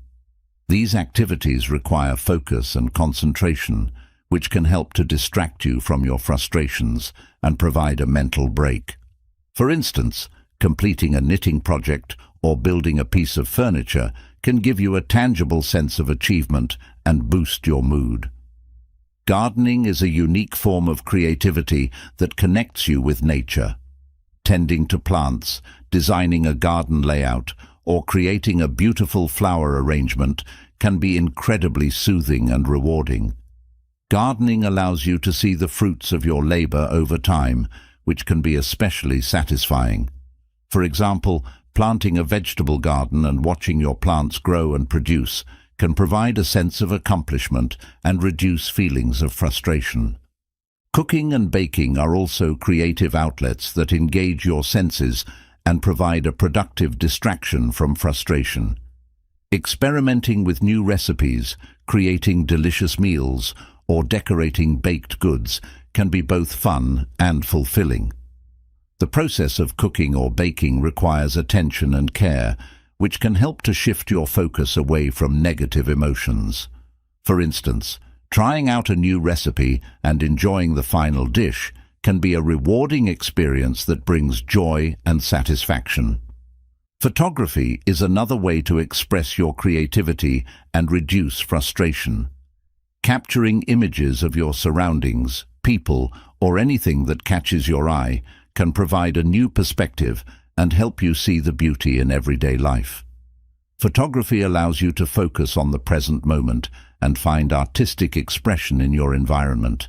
These activities require focus and concentration, which can help to distract you from your frustrations and provide a mental break. For instance, completing a knitting project or building a piece of furniture can give you a tangible sense of achievement and boost your mood. Gardening is a unique form of creativity that connects you with nature. Tending to plants, designing a garden layout, or creating a beautiful flower arrangement can be incredibly soothing and rewarding. Gardening allows you to see the fruits of your labor over time, which can be especially satisfying. For example, planting a vegetable garden and watching your plants grow and produce can provide a sense of accomplishment and reduce feelings of frustration. Cooking and baking are also creative outlets that engage your senses and provide a productive distraction from frustration. Experimenting with new recipes, creating delicious meals, or decorating baked goods can be both fun and fulfilling. The process of cooking or baking requires attention and care, which can help to shift your focus away from negative emotions. For instance, trying out a new recipe and enjoying the final dish can be a rewarding experience that brings joy and satisfaction. Photography is another way to express your creativity and reduce frustration. Capturing images of your surroundings, people, or anything that catches your eye can provide a new perspective and help you see the beauty in everyday life. Photography allows you to focus on the present moment and find artistic expression in your environment.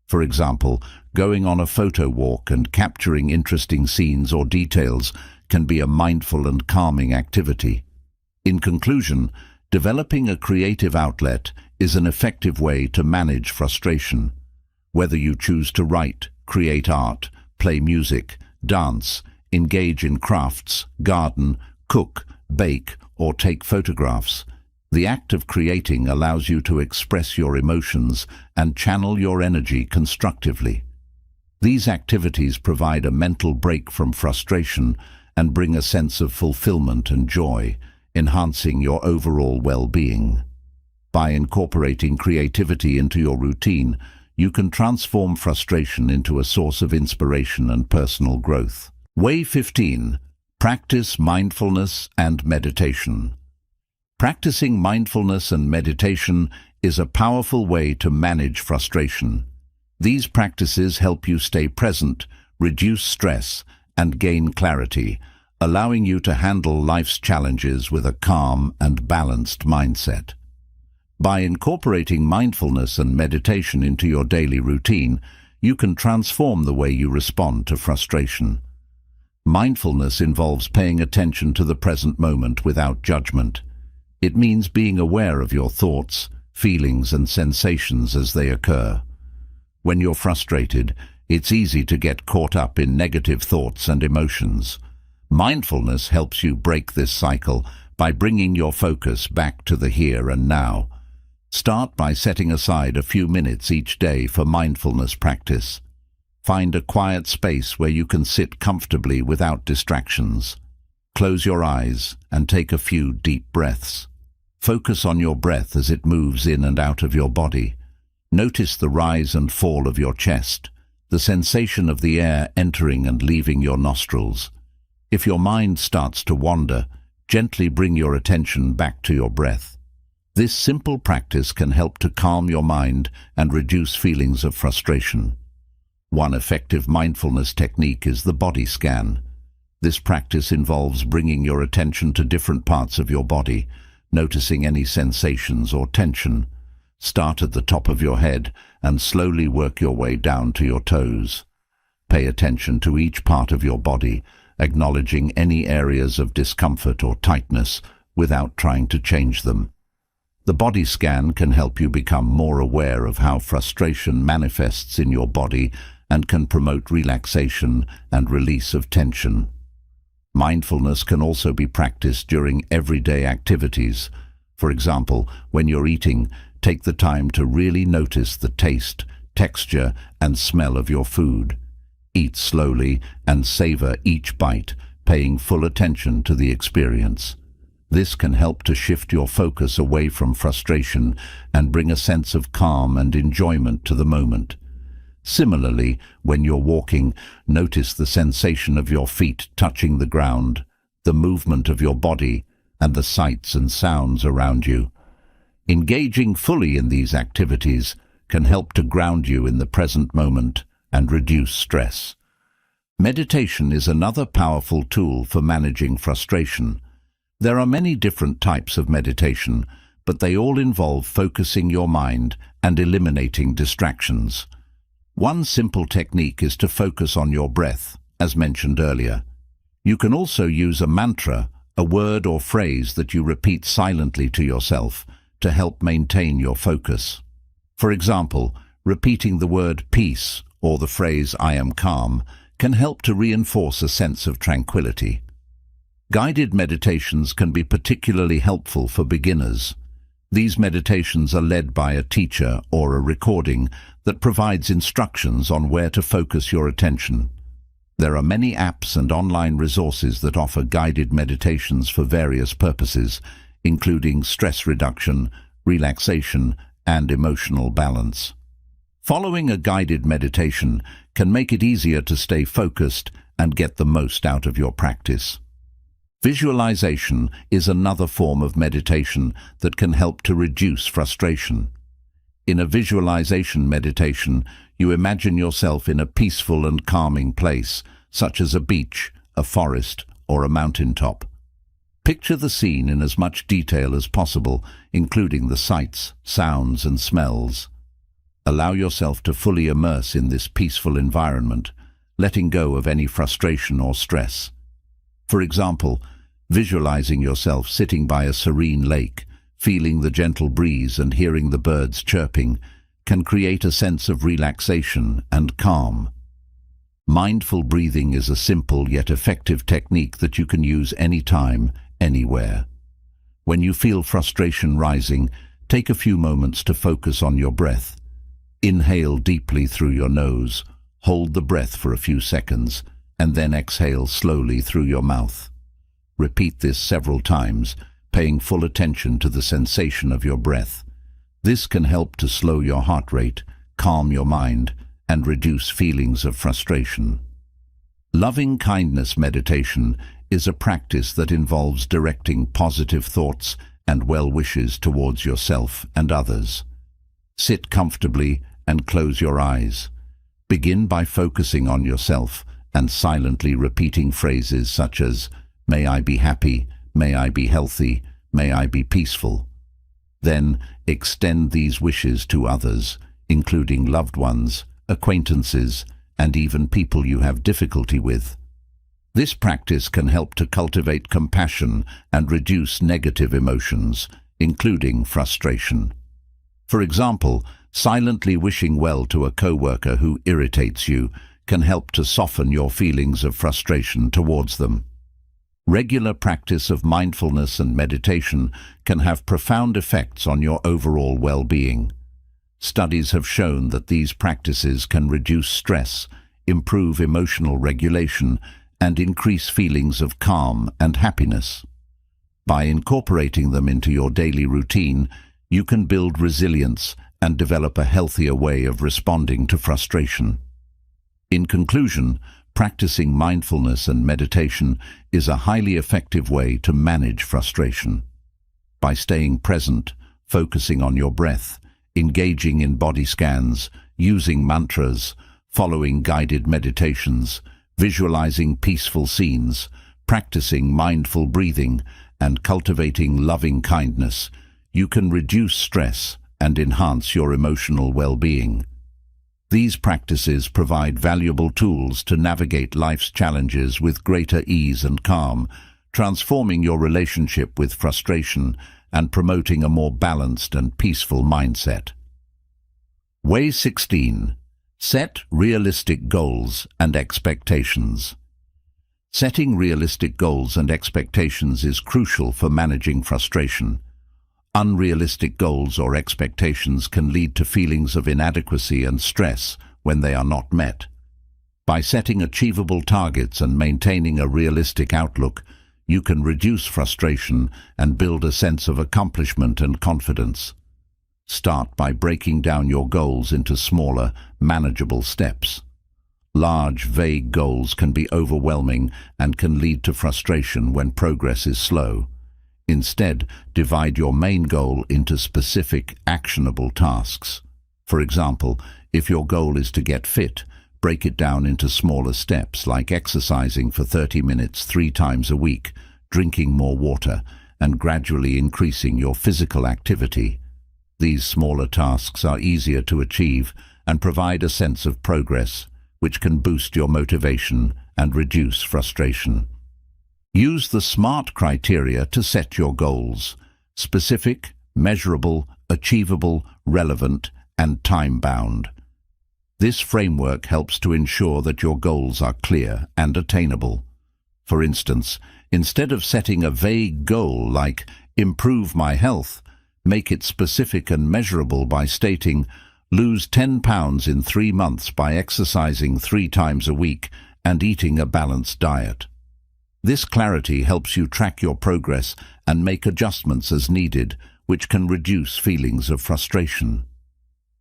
For example, going on a photo walk and capturing interesting scenes or details can be a mindful and calming activity. In conclusion, developing a creative outlet is an effective way to manage frustration. Whether you choose to write, create art, play music, dance, engage in crafts, garden, cook, bake, or take photographs, the act of creating allows you to express your emotions and channel your energy constructively. These activities provide a mental break from frustration and bring a sense of fulfillment and joy, enhancing your overall well-being. By incorporating creativity into your routine, you can transform frustration into a source of inspiration and personal growth. Way 15. Practice mindfulness and meditation. Practicing mindfulness and meditation is a powerful way to manage frustration. These practices help you stay present, reduce stress, and gain clarity, allowing you to handle life's challenges with a calm and balanced mindset. By incorporating mindfulness and meditation into your daily routine, you can transform the way you respond to frustration. Mindfulness involves paying attention to the present moment without judgment. It means being aware of your thoughts, feelings, and sensations as they occur. When you're frustrated, it's easy to get caught up in negative thoughts and emotions. Mindfulness helps you break this cycle by bringing your focus back to the here and now. Start by setting aside a few minutes each day for mindfulness practice. Find a quiet space where you can sit comfortably without distractions. Close your eyes and take a few deep breaths. Focus on your breath as it moves in and out of your body. Notice the rise and fall of your chest, the sensation of the air entering and leaving your nostrils. If your mind starts to wander, gently bring your attention back to your breath. This simple practice can help to calm your mind and reduce feelings of frustration. One effective mindfulness technique is the body scan. This practice involves bringing your attention to different parts of your body, noticing any sensations or tension. Start at the top of your head and slowly work your way down to your toes. Pay attention to each part of your body, acknowledging any areas of discomfort or tightness without trying to change them. The body scan can help you become more aware of how frustration manifests in your body and can promote relaxation and release of tension. Mindfulness can also be practiced during everyday activities. For example, when you're eating, take the time to really notice the taste, texture, and smell of your food. Eat slowly and savor each bite, paying full attention to the experience. This can help to shift your focus away from frustration and bring a sense of calm and enjoyment to the moment. Similarly, when you're walking, notice the sensation of your feet touching the ground, the movement of your body, and the sights and sounds around you. Engaging fully in these activities can help to ground you in the present moment and reduce stress. Meditation is another powerful tool for managing frustration. There are many different types of meditation, but they all involve focusing your mind and eliminating distractions. One simple technique is to focus on your breath, as mentioned earlier. You can also use a mantra, a word or phrase that you repeat silently to yourself, to help maintain your focus. For example, repeating the word peace or the phrase I am calm can help to reinforce a sense of tranquility. Guided meditations can be particularly helpful for beginners. These meditations are led by a teacher or a recording that provides instructions on where to focus your attention. There are many apps and online resources that offer guided meditations for various purposes, including stress reduction, relaxation, and emotional balance. Following a guided meditation can make it easier to stay focused and get the most out of your practice. Visualization is another form of meditation that can help to reduce frustration. In a visualization meditation, you imagine yourself in a peaceful and calming place, such as a beach, a forest, or a mountaintop. Picture the scene in as much detail as possible, including the sights, sounds, and smells. Allow yourself to fully immerse in this peaceful environment, letting go of any frustration or stress. For example, visualizing yourself sitting by a serene lake, feeling the gentle breeze and hearing the birds chirping, can create a sense of relaxation and calm. Mindful breathing is a simple yet effective technique that you can use anytime, anywhere. When you feel frustration rising, take a few moments to focus on your breath. Inhale deeply through your nose, hold the breath for a few seconds, and then exhale slowly through your mouth. Repeat this several times, paying full attention to the sensation of your breath. This can help to slow your heart rate, calm your mind, and reduce feelings of frustration. Loving kindness meditation is a practice that involves directing positive thoughts and well wishes towards yourself and others. Sit comfortably and close your eyes. Begin by focusing on yourself and silently repeating phrases such as, "May I be happy, may I be healthy, may I be peaceful." Then extend these wishes to others, including loved ones, acquaintances, and even people you have difficulty with. This practice can help to cultivate compassion and reduce negative emotions, including frustration. For example, silently wishing well to a coworker who irritates you can help to soften your feelings of frustration towards them. Regular practice of mindfulness and meditation can have profound effects on your overall well-being. Studies have shown that these practices can reduce stress, improve emotional regulation, and increase feelings of calm and happiness. By incorporating them into your daily routine, you can build resilience and develop a healthier way of responding to frustration. In conclusion, practicing mindfulness and meditation is a highly effective way to manage frustration. By staying present, focusing on your breath, engaging in body scans, using mantras, following guided meditations, visualizing peaceful scenes, practicing mindful breathing, and cultivating loving kindness, you can reduce stress and enhance your emotional well-being. These practices provide valuable tools to navigate life's challenges with greater ease and calm, transforming your relationship with frustration and promoting a more balanced and peaceful mindset. Way 16. Set realistic goals and expectations. Setting realistic goals and expectations is crucial for managing frustration. Unrealistic goals or expectations can lead to feelings of inadequacy and stress when they are not met. By setting achievable targets and maintaining a realistic outlook, you can reduce frustration and build a sense of accomplishment and confidence. Start by breaking down your goals into smaller, manageable steps. Large, vague goals can be overwhelming and can lead to frustration when progress is slow. Instead, divide your main goal into specific, actionable tasks. For example, if your goal is to get fit, break it down into smaller steps like exercising for 30 minutes 3 times a week, drinking more water, and gradually increasing your physical activity. These smaller tasks are easier to achieve and provide a sense of progress, which can boost your motivation and reduce frustration. Use the SMART criteria to set your goals: specific, measurable, achievable, relevant, and time-bound. This framework helps to ensure that your goals are clear and attainable. For instance, instead of setting a vague goal like "improve my health," make it specific and measurable by stating, "lose 10 pounds in 3 months by exercising 3 times a week and eating a balanced diet." This clarity helps you track your progress and make adjustments as needed, which can reduce feelings of frustration.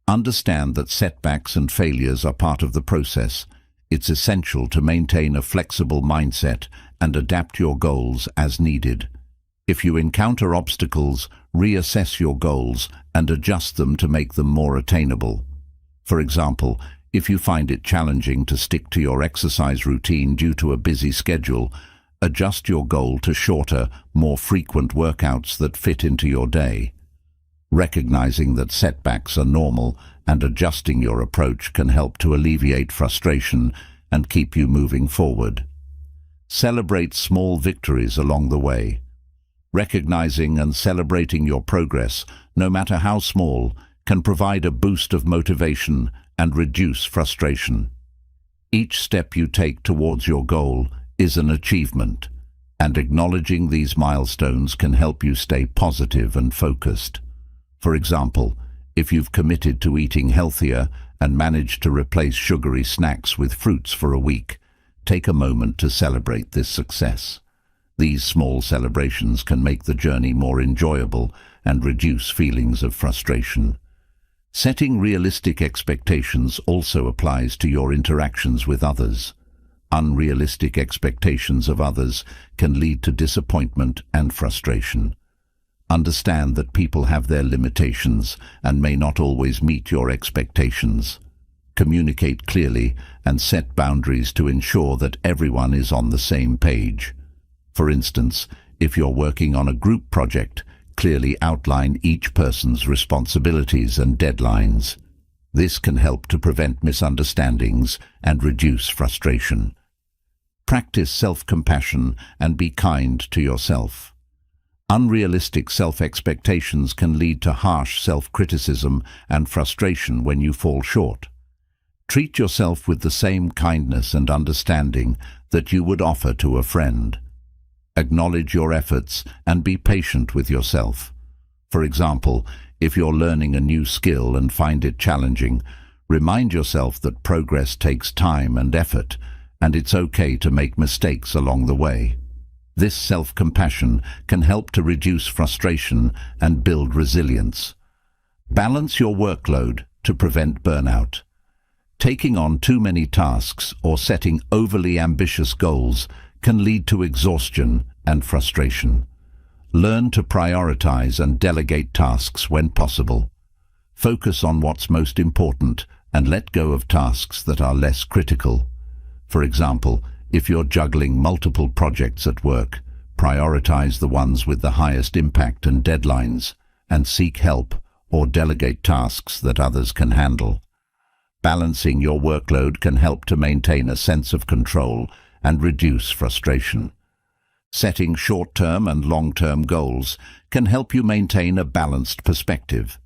Understand that setbacks and failures are part of the process. It's essential to maintain a flexible mindset and adapt your goals as needed. If you encounter obstacles, reassess your goals and adjust them to make them more attainable. For example, if you find it challenging to stick to your exercise routine due to a busy schedule, adjust your goal to shorter, more frequent workouts that fit into your day. Recognizing that setbacks are normal and adjusting your approach can help to alleviate frustration and keep you moving forward. Celebrate small victories along the way. Recognizing and celebrating your progress, no matter how small, can provide a boost of motivation and reduce frustration. Each step you take towards your goal is an achievement, and acknowledging these milestones can help you stay positive and focused. For example, if you've committed to eating healthier and managed to replace sugary snacks with fruits for a week, take a moment to celebrate this success. These small celebrations can make the journey more enjoyable and reduce feelings of frustration. Setting realistic expectations also applies to your interactions with others. Unrealistic expectations of others can lead to disappointment and frustration. Understand that people have their limitations and may not always meet your expectations. Communicate clearly and set boundaries to ensure that everyone is on the same page. For instance, if you're working on a group project, clearly outline each person's responsibilities and deadlines. This can help to prevent misunderstandings and reduce frustration. Practice self-compassion and be kind to yourself. Unrealistic self-expectations can lead to harsh self-criticism and frustration when you fall short. Treat yourself with the same kindness and understanding that you would offer to a friend. Acknowledge your efforts and be patient with yourself. For example, if you're learning a new skill and find it challenging, remind yourself that progress takes time and effort, and it's okay to make mistakes along the way. This self-compassion can help to reduce frustration and build resilience. Balance your workload to prevent burnout. Taking on too many tasks or setting overly ambitious goals can lead to exhaustion and frustration. Learn to prioritize and delegate tasks when possible. Focus on what's most important and let go of tasks that are less critical. For example, if you're juggling multiple projects at work, prioritize the ones with the highest impact and deadlines, and seek help or delegate tasks that others can handle. Balancing your workload can help to maintain a sense of control and reduce frustration. Setting short-term and long-term goals can help you maintain a balanced perspective.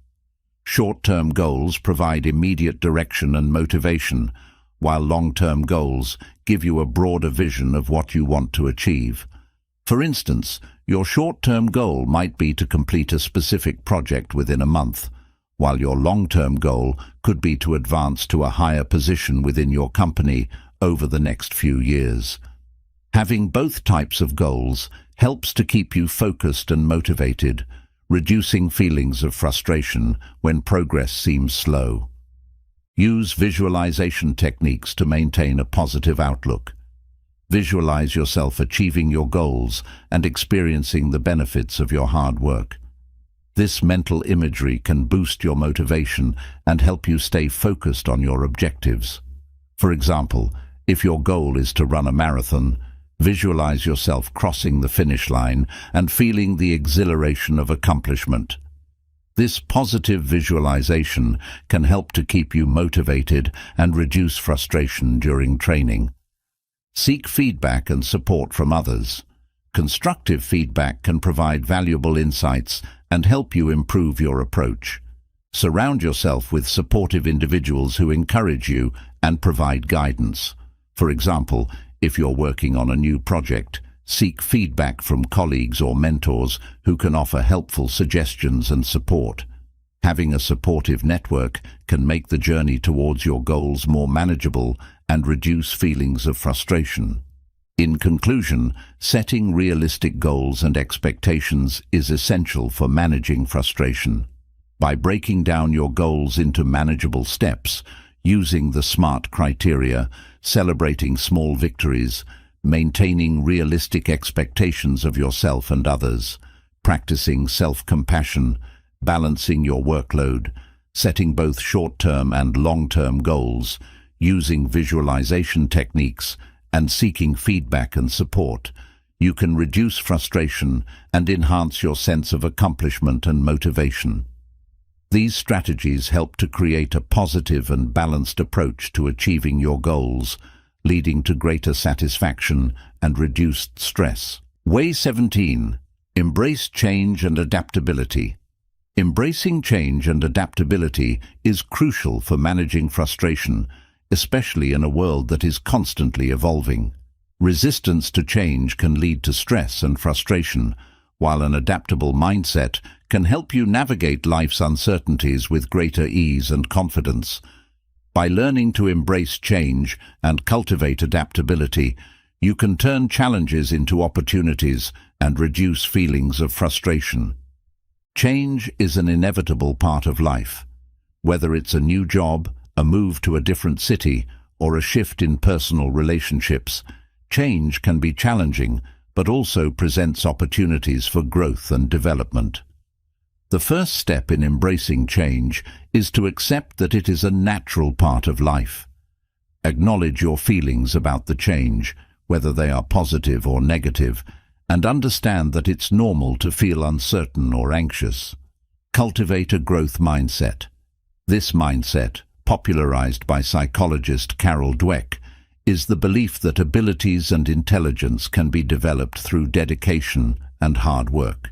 Short-term goals provide immediate direction and motivation, while long-term goals give you a broader vision of what you want to achieve. For instance, your short-term goal might be to complete a specific project within a month, while your long-term goal could be to advance to a higher position within your company over the next few years. Having both types of goals helps to keep you focused and motivated, reducing feelings of frustration when progress seems slow. Use visualization techniques to maintain a positive outlook. Visualize yourself achieving your goals and experiencing the benefits of your hard work. This mental imagery can boost your motivation and help you stay focused on your objectives. For example, if your goal is to run a marathon, visualize yourself crossing the finish line and feeling the exhilaration of accomplishment. This positive visualization can help to keep you motivated and reduce frustration during training. Seek feedback and support from others. Constructive feedback can provide valuable insights and help you improve your approach. Surround yourself with supportive individuals who encourage you and provide guidance. For example, if you're working on a new project, seek feedback from colleagues or mentors who can offer helpful suggestions and support. Having a supportive network can make the journey towards your goals more manageable and reduce feelings of frustration. In conclusion, setting realistic goals and expectations is essential for managing frustration. By breaking down your goals into manageable steps, using the SMART criteria, celebrating small victories, maintaining realistic expectations of yourself and others, practicing self-compassion, balancing your workload, setting both short-term and long-term goals, using visualization techniques, and seeking feedback and support, you can reduce frustration and enhance your sense of accomplishment and motivation. These strategies help to create a positive and balanced approach to achieving your goals, leading to greater satisfaction and reduced stress. Way 17. Embrace change and adaptability. Embracing change and adaptability is crucial for managing frustration, especially in a world that is constantly evolving. Resistance to change can lead to stress and frustration, while an adaptable mindset can help you navigate life's uncertainties with greater ease and confidence. By learning to embrace change and cultivate adaptability, You can turn challenges into opportunities and reduce feelings of frustration. Change is an inevitable part of life. Whether it's a new job, a move to a different city, or a shift in personal relationships, change can be challenging, but also presents opportunities for growth and development. The first step in embracing change is to accept that it is a natural part of life. Acknowledge your feelings about the change, whether they are positive or negative, and understand that it's normal to feel uncertain or anxious. Cultivate a growth mindset. This mindset, popularized by psychologist Carol Dweck, is the belief that abilities and intelligence can be developed through dedication and hard work.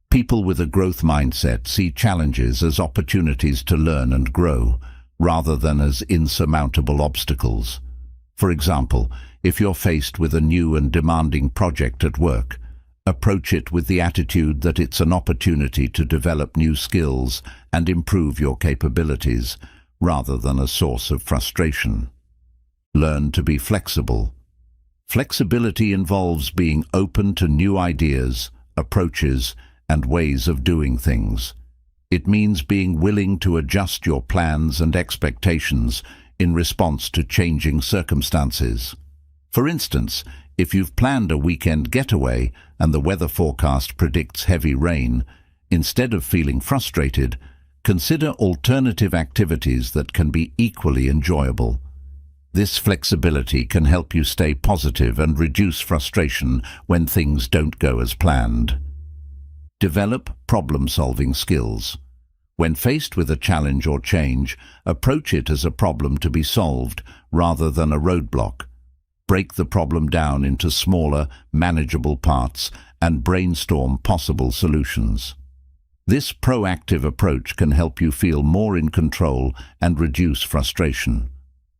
People with a growth mindset see challenges as opportunities to learn and grow, rather than as insurmountable obstacles. For example, if you're faced with a new and demanding project at work, approach it with the attitude that it's an opportunity to develop new skills and improve your capabilities, rather than a source of frustration. Learn to be flexible. Flexibility involves being open to new ideas, approaches, and ways of doing things. It means being willing to adjust your plans and expectations in response to changing circumstances. For instance, if you've planned a weekend getaway and the weather forecast predicts heavy rain, instead of feeling frustrated, consider alternative activities that can be equally enjoyable. This flexibility can help you stay positive and reduce frustration when things don't go as planned. Develop problem-solving skills. When faced with a challenge or change, approach it as a problem to be solved rather than a roadblock. Break the problem down into smaller, manageable parts and brainstorm possible solutions. This proactive approach can help you feel more in control and reduce frustration.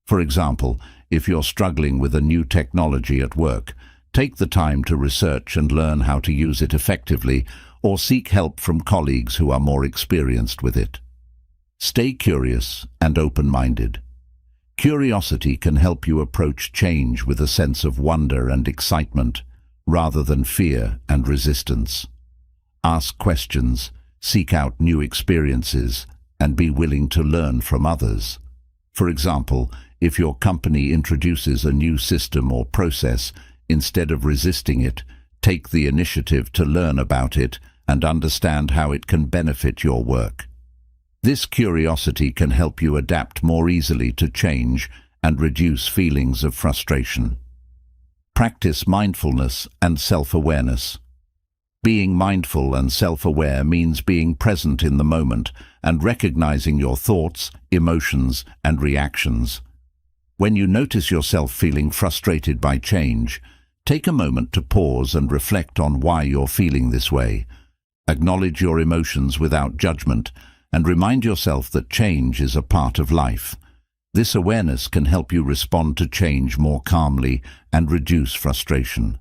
For example, if you're struggling with a new technology at work, take the time to research and learn how to use it effectively, or seek help from colleagues who are more experienced with it. Stay curious and open-minded. Curiosity can help you approach change with a sense of wonder and excitement, rather than fear and resistance. Ask questions, seek out new experiences, and be willing to learn from others. For example, if your company introduces a new system or process, instead of resisting it, take the initiative to learn about it and understand how it can benefit your work. This curiosity can help you adapt more easily to change and reduce feelings of frustration. Practice mindfulness and self-awareness. Being mindful and self-aware means being present in the moment and recognizing your thoughts, emotions, and reactions. When you notice yourself feeling frustrated by change, take a moment to pause and reflect on why you're feeling this way. Acknowledge your emotions without judgment and remind yourself that change is a part of life. This awareness can help you respond to change more calmly and reduce frustration.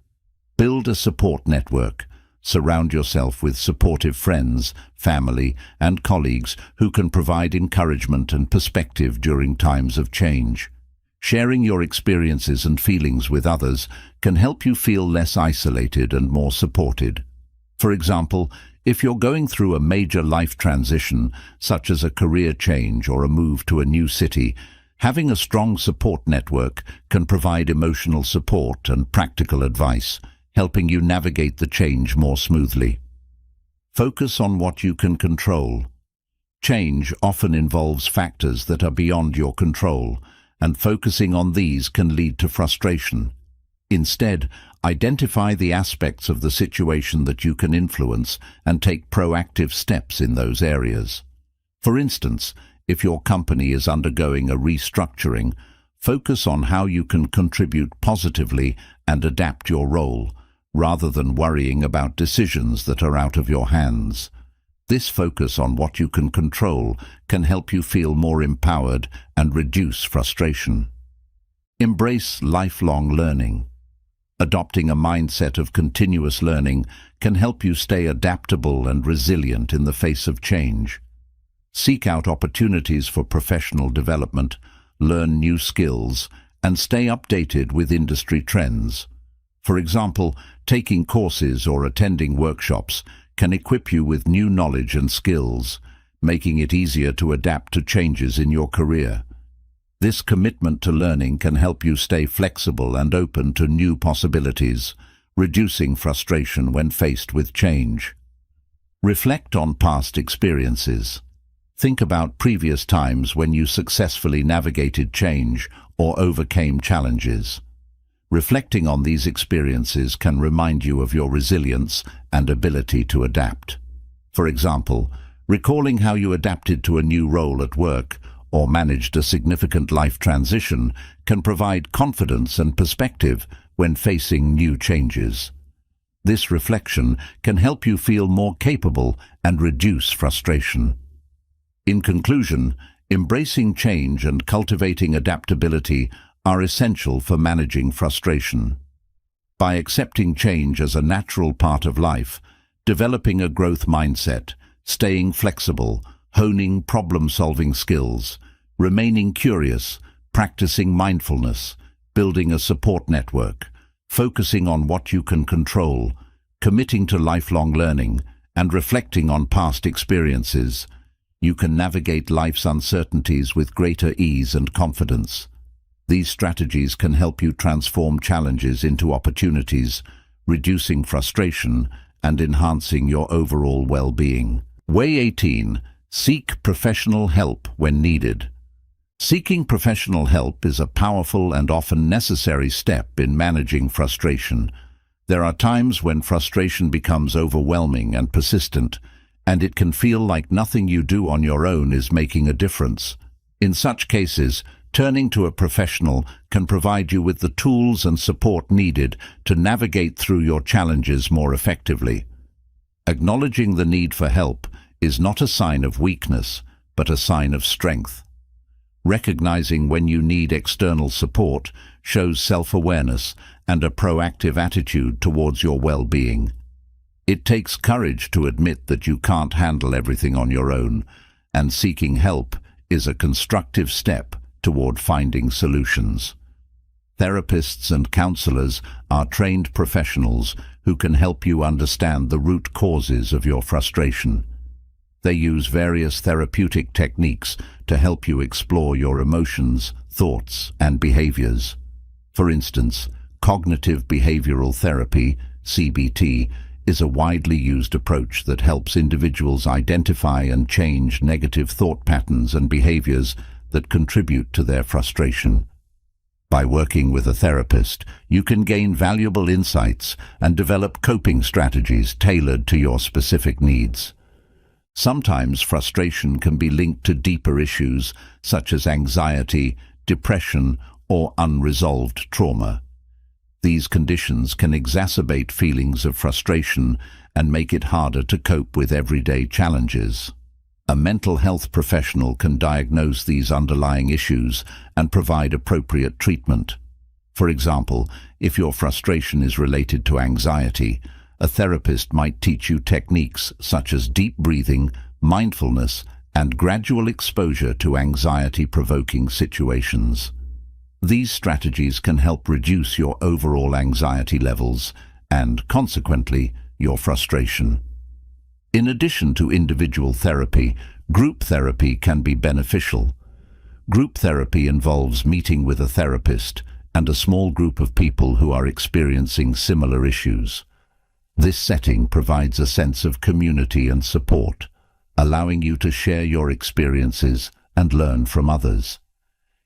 Build a support network. Surround yourself with supportive friends, family, and colleagues who can provide encouragement and perspective during times of change. Sharing your experiences and feelings with others can help you feel less isolated and more supported. For example, if you're going through a major life transition, such as a career change or a move to a new city, having a strong support network can provide emotional support and practical advice, helping you navigate the change more smoothly. Focus on what you can control. Change often involves factors that are beyond your control, and focusing on these can lead to frustration. Instead, identify the aspects of the situation that you can influence and take proactive steps in those areas. For instance, if your company is undergoing a restructuring, focus on how you can contribute positively and adapt your role, rather than worrying about decisions that are out of your hands. This focus on what you can control can help you feel more empowered and reduce frustration. Embrace lifelong learning. Adopting a mindset of continuous learning can help you stay adaptable and resilient in the face of change. Seek out opportunities for professional development, learn new skills, and stay updated with industry trends. For example, taking courses or attending workshops can equip you with new knowledge and skills, making it easier to adapt to changes in your career. This commitment to learning can help you stay flexible and open to new possibilities, reducing frustration when faced with change. Reflect on past experiences. Think about previous times when you successfully navigated change or overcame challenges. Reflecting on these experiences can remind you of your resilience and ability to adapt. For example, recalling how you adapted to a new role at work or managed a significant life transition can provide confidence and perspective when facing new changes. This reflection can help you feel more capable and reduce frustration. In conclusion, embracing change and cultivating adaptability are essential for managing frustration. By accepting change as a natural part of life, developing a growth mindset, staying flexible, honing problem-solving skills, remaining curious, practicing mindfulness, building a support network, focusing on what you can control, committing to lifelong learning, and reflecting on past experiences, you can navigate life's uncertainties with greater ease and confidence. These strategies can help you transform challenges into opportunities, reducing frustration and enhancing your overall well-being. Way 18. Seek professional help when needed. Seeking professional help is a powerful and often necessary step in managing frustration. There are times when frustration becomes overwhelming and persistent, and it can feel like nothing you do on your own is making a difference. In such cases, turning to a professional can provide you with the tools and support needed to navigate through your challenges more effectively. Acknowledging the need for help is not a sign of weakness, but a sign of strength. Recognizing when you need external support shows self-awareness and a proactive attitude towards your well-being. It takes courage to admit that you can't handle everything on your own, and seeking help is a constructive step toward finding solutions. Therapists and counselors are trained professionals who can help you understand the root causes of your frustration. They use various therapeutic techniques to help you explore your emotions, thoughts, and behaviors. For instance, cognitive behavioral therapy, CBT, is a widely used approach that helps individuals identify and change negative thought patterns and behaviors that contribute to their frustration. By working with a therapist, you can gain valuable insights and develop coping strategies tailored to your specific needs. Sometimes frustration can be linked to deeper issues such as anxiety, depression, or unresolved trauma. These conditions can exacerbate feelings of frustration and make it harder to cope with everyday challenges. A mental health professional can diagnose these underlying issues and provide appropriate treatment. For example, if your frustration is related to anxiety, a therapist might teach you techniques such as deep breathing, mindfulness, and gradual exposure to anxiety-provoking situations. These strategies can help reduce your overall anxiety levels and, consequently, your frustration. In addition to individual therapy, group therapy can be beneficial. Group therapy involves meeting with a therapist and a small group of people who are experiencing similar issues. This setting provides a sense of community and support, allowing you to share your experiences and learn from others.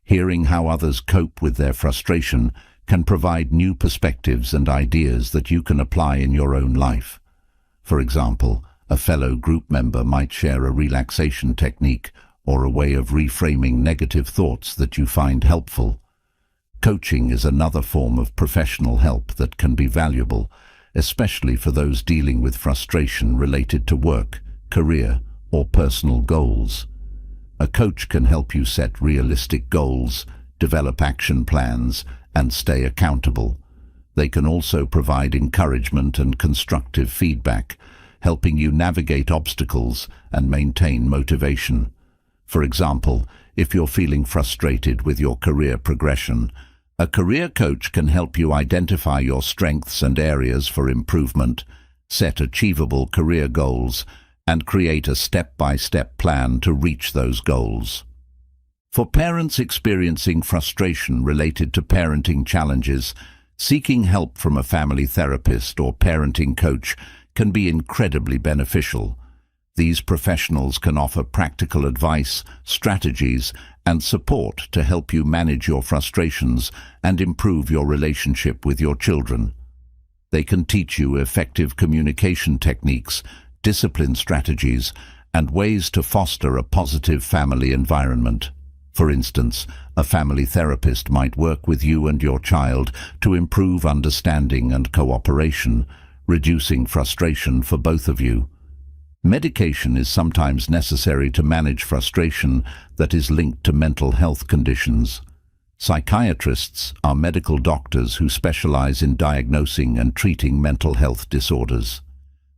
Hearing how others cope with their frustration can provide new perspectives and ideas that you can apply in your own life. For example, a fellow group member might share a relaxation technique or a way of reframing negative thoughts that you find helpful. Coaching is another form of professional help that can be valuable, especially for those dealing with frustration related to work, career, or personal goals. A coach can help you set realistic goals, develop action plans, and stay accountable. They can also provide encouragement and constructive feedback, helping you navigate obstacles and maintain motivation. For example, if you're feeling frustrated with your career progression, A career coach can help you identify your strengths and areas for improvement, set achievable career goals, and create a step-by-step plan to reach those goals. For parents experiencing frustration related to parenting challenges, seeking help from a family therapist or parenting coach can be incredibly beneficial. These professionals can offer practical advice, strategies, and support to help you manage your frustrations and improve your relationship with your children. They can teach you effective communication techniques, discipline strategies, and ways to foster a positive family environment. For instance, a family therapist might work with you and your child to improve understanding and cooperation, reducing frustration for both of you. Medication is sometimes necessary to manage frustration that is linked to mental health conditions. Psychiatrists are medical doctors who specialize in diagnosing and treating mental health disorders.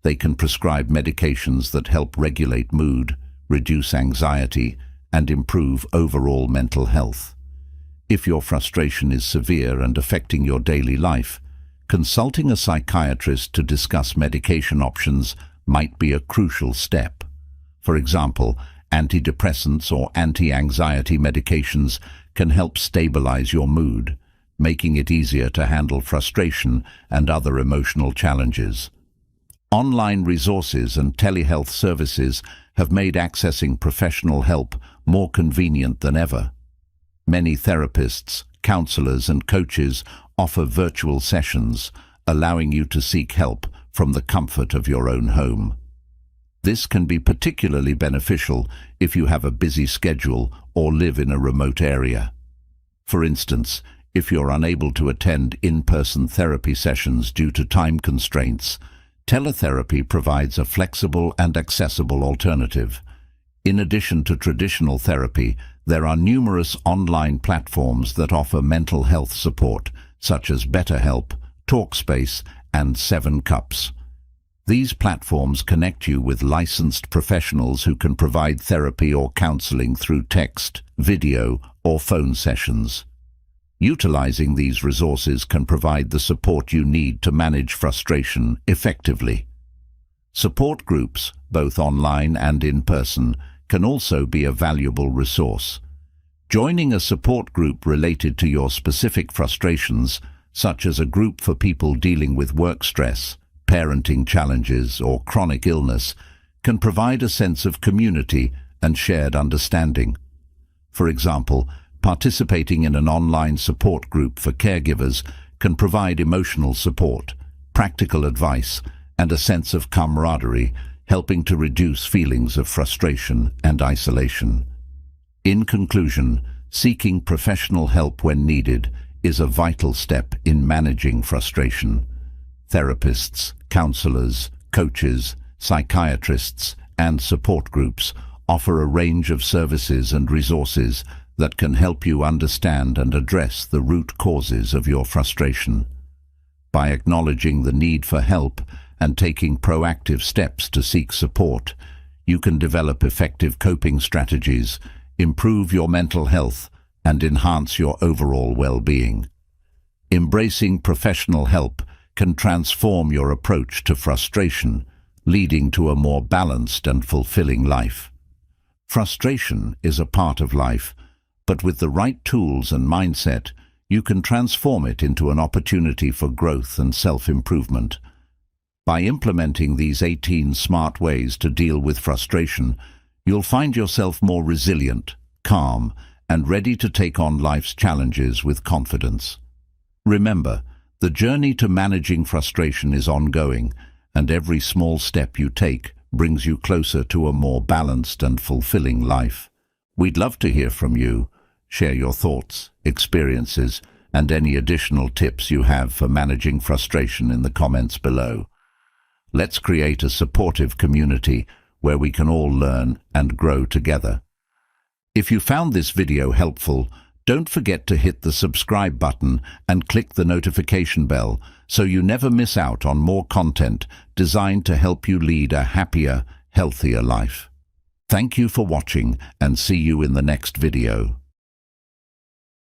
They can prescribe medications that help regulate mood, reduce anxiety, and improve overall mental health. If your frustration is severe and affecting your daily life, consulting a psychiatrist to discuss medication options might be a crucial step. For example, antidepressants or anti-anxiety medications can help stabilize your mood, making it easier to handle frustration and other emotional challenges. Online resources and telehealth services have made accessing professional help more convenient than ever. Many therapists, counselors, and coaches offer virtual sessions, allowing you to seek help from the comfort of your own home. This can be particularly beneficial if you have a busy schedule or live in a remote area. For instance, if you're unable to attend in-person therapy sessions due to time constraints, teletherapy provides a flexible and accessible alternative. In addition to traditional therapy, there are numerous online platforms that offer mental health support, such as BetterHelp, Talkspace, and 7 Cups. These platforms connect you with licensed professionals who can provide therapy or counseling through text, video, or phone sessions. Utilizing these resources can provide the support you need to manage frustration effectively. Support groups, both online and in person, can also be a valuable resource. Joining a support group related to your specific frustrations, such as a group for people dealing with work stress, parenting challenges, or chronic illness, can provide a sense of community and shared understanding. For example, participating in an online support group for caregivers can provide emotional support, practical advice, and a sense of camaraderie, helping to reduce feelings of frustration and isolation. In conclusion, seeking professional help when needed is a vital step in managing frustration. Therapists, counselors, coaches, psychiatrists, and support groups offer a range of services and resources that can help you understand and address the root causes of your frustration. By acknowledging the need for help and taking proactive steps to seek support, you can develop effective coping strategies, improve your mental health, and enhance your overall well-being. Embracing professional help can transform your approach to frustration, leading to a more balanced and fulfilling life. Frustration is a part of life, but with the right tools and mindset, you can transform it into an opportunity for growth and self-improvement. By implementing these 18 smart ways to deal with frustration, you'll find yourself more resilient, calm, and ready to take on life's challenges with confidence. Remember, the journey to managing frustration is ongoing, and every small step you take brings you closer to a more balanced and fulfilling life. We'd love to hear from you. Share your thoughts, experiences, and any additional tips you have for managing frustration in the comments below. Let's create a supportive community where we can all learn and grow together. If you found this video helpful, don't forget to hit the subscribe button and click the notification bell so you never miss out on more content designed to help you lead a happier, healthier life. Thank you for watching, and see you in the next video.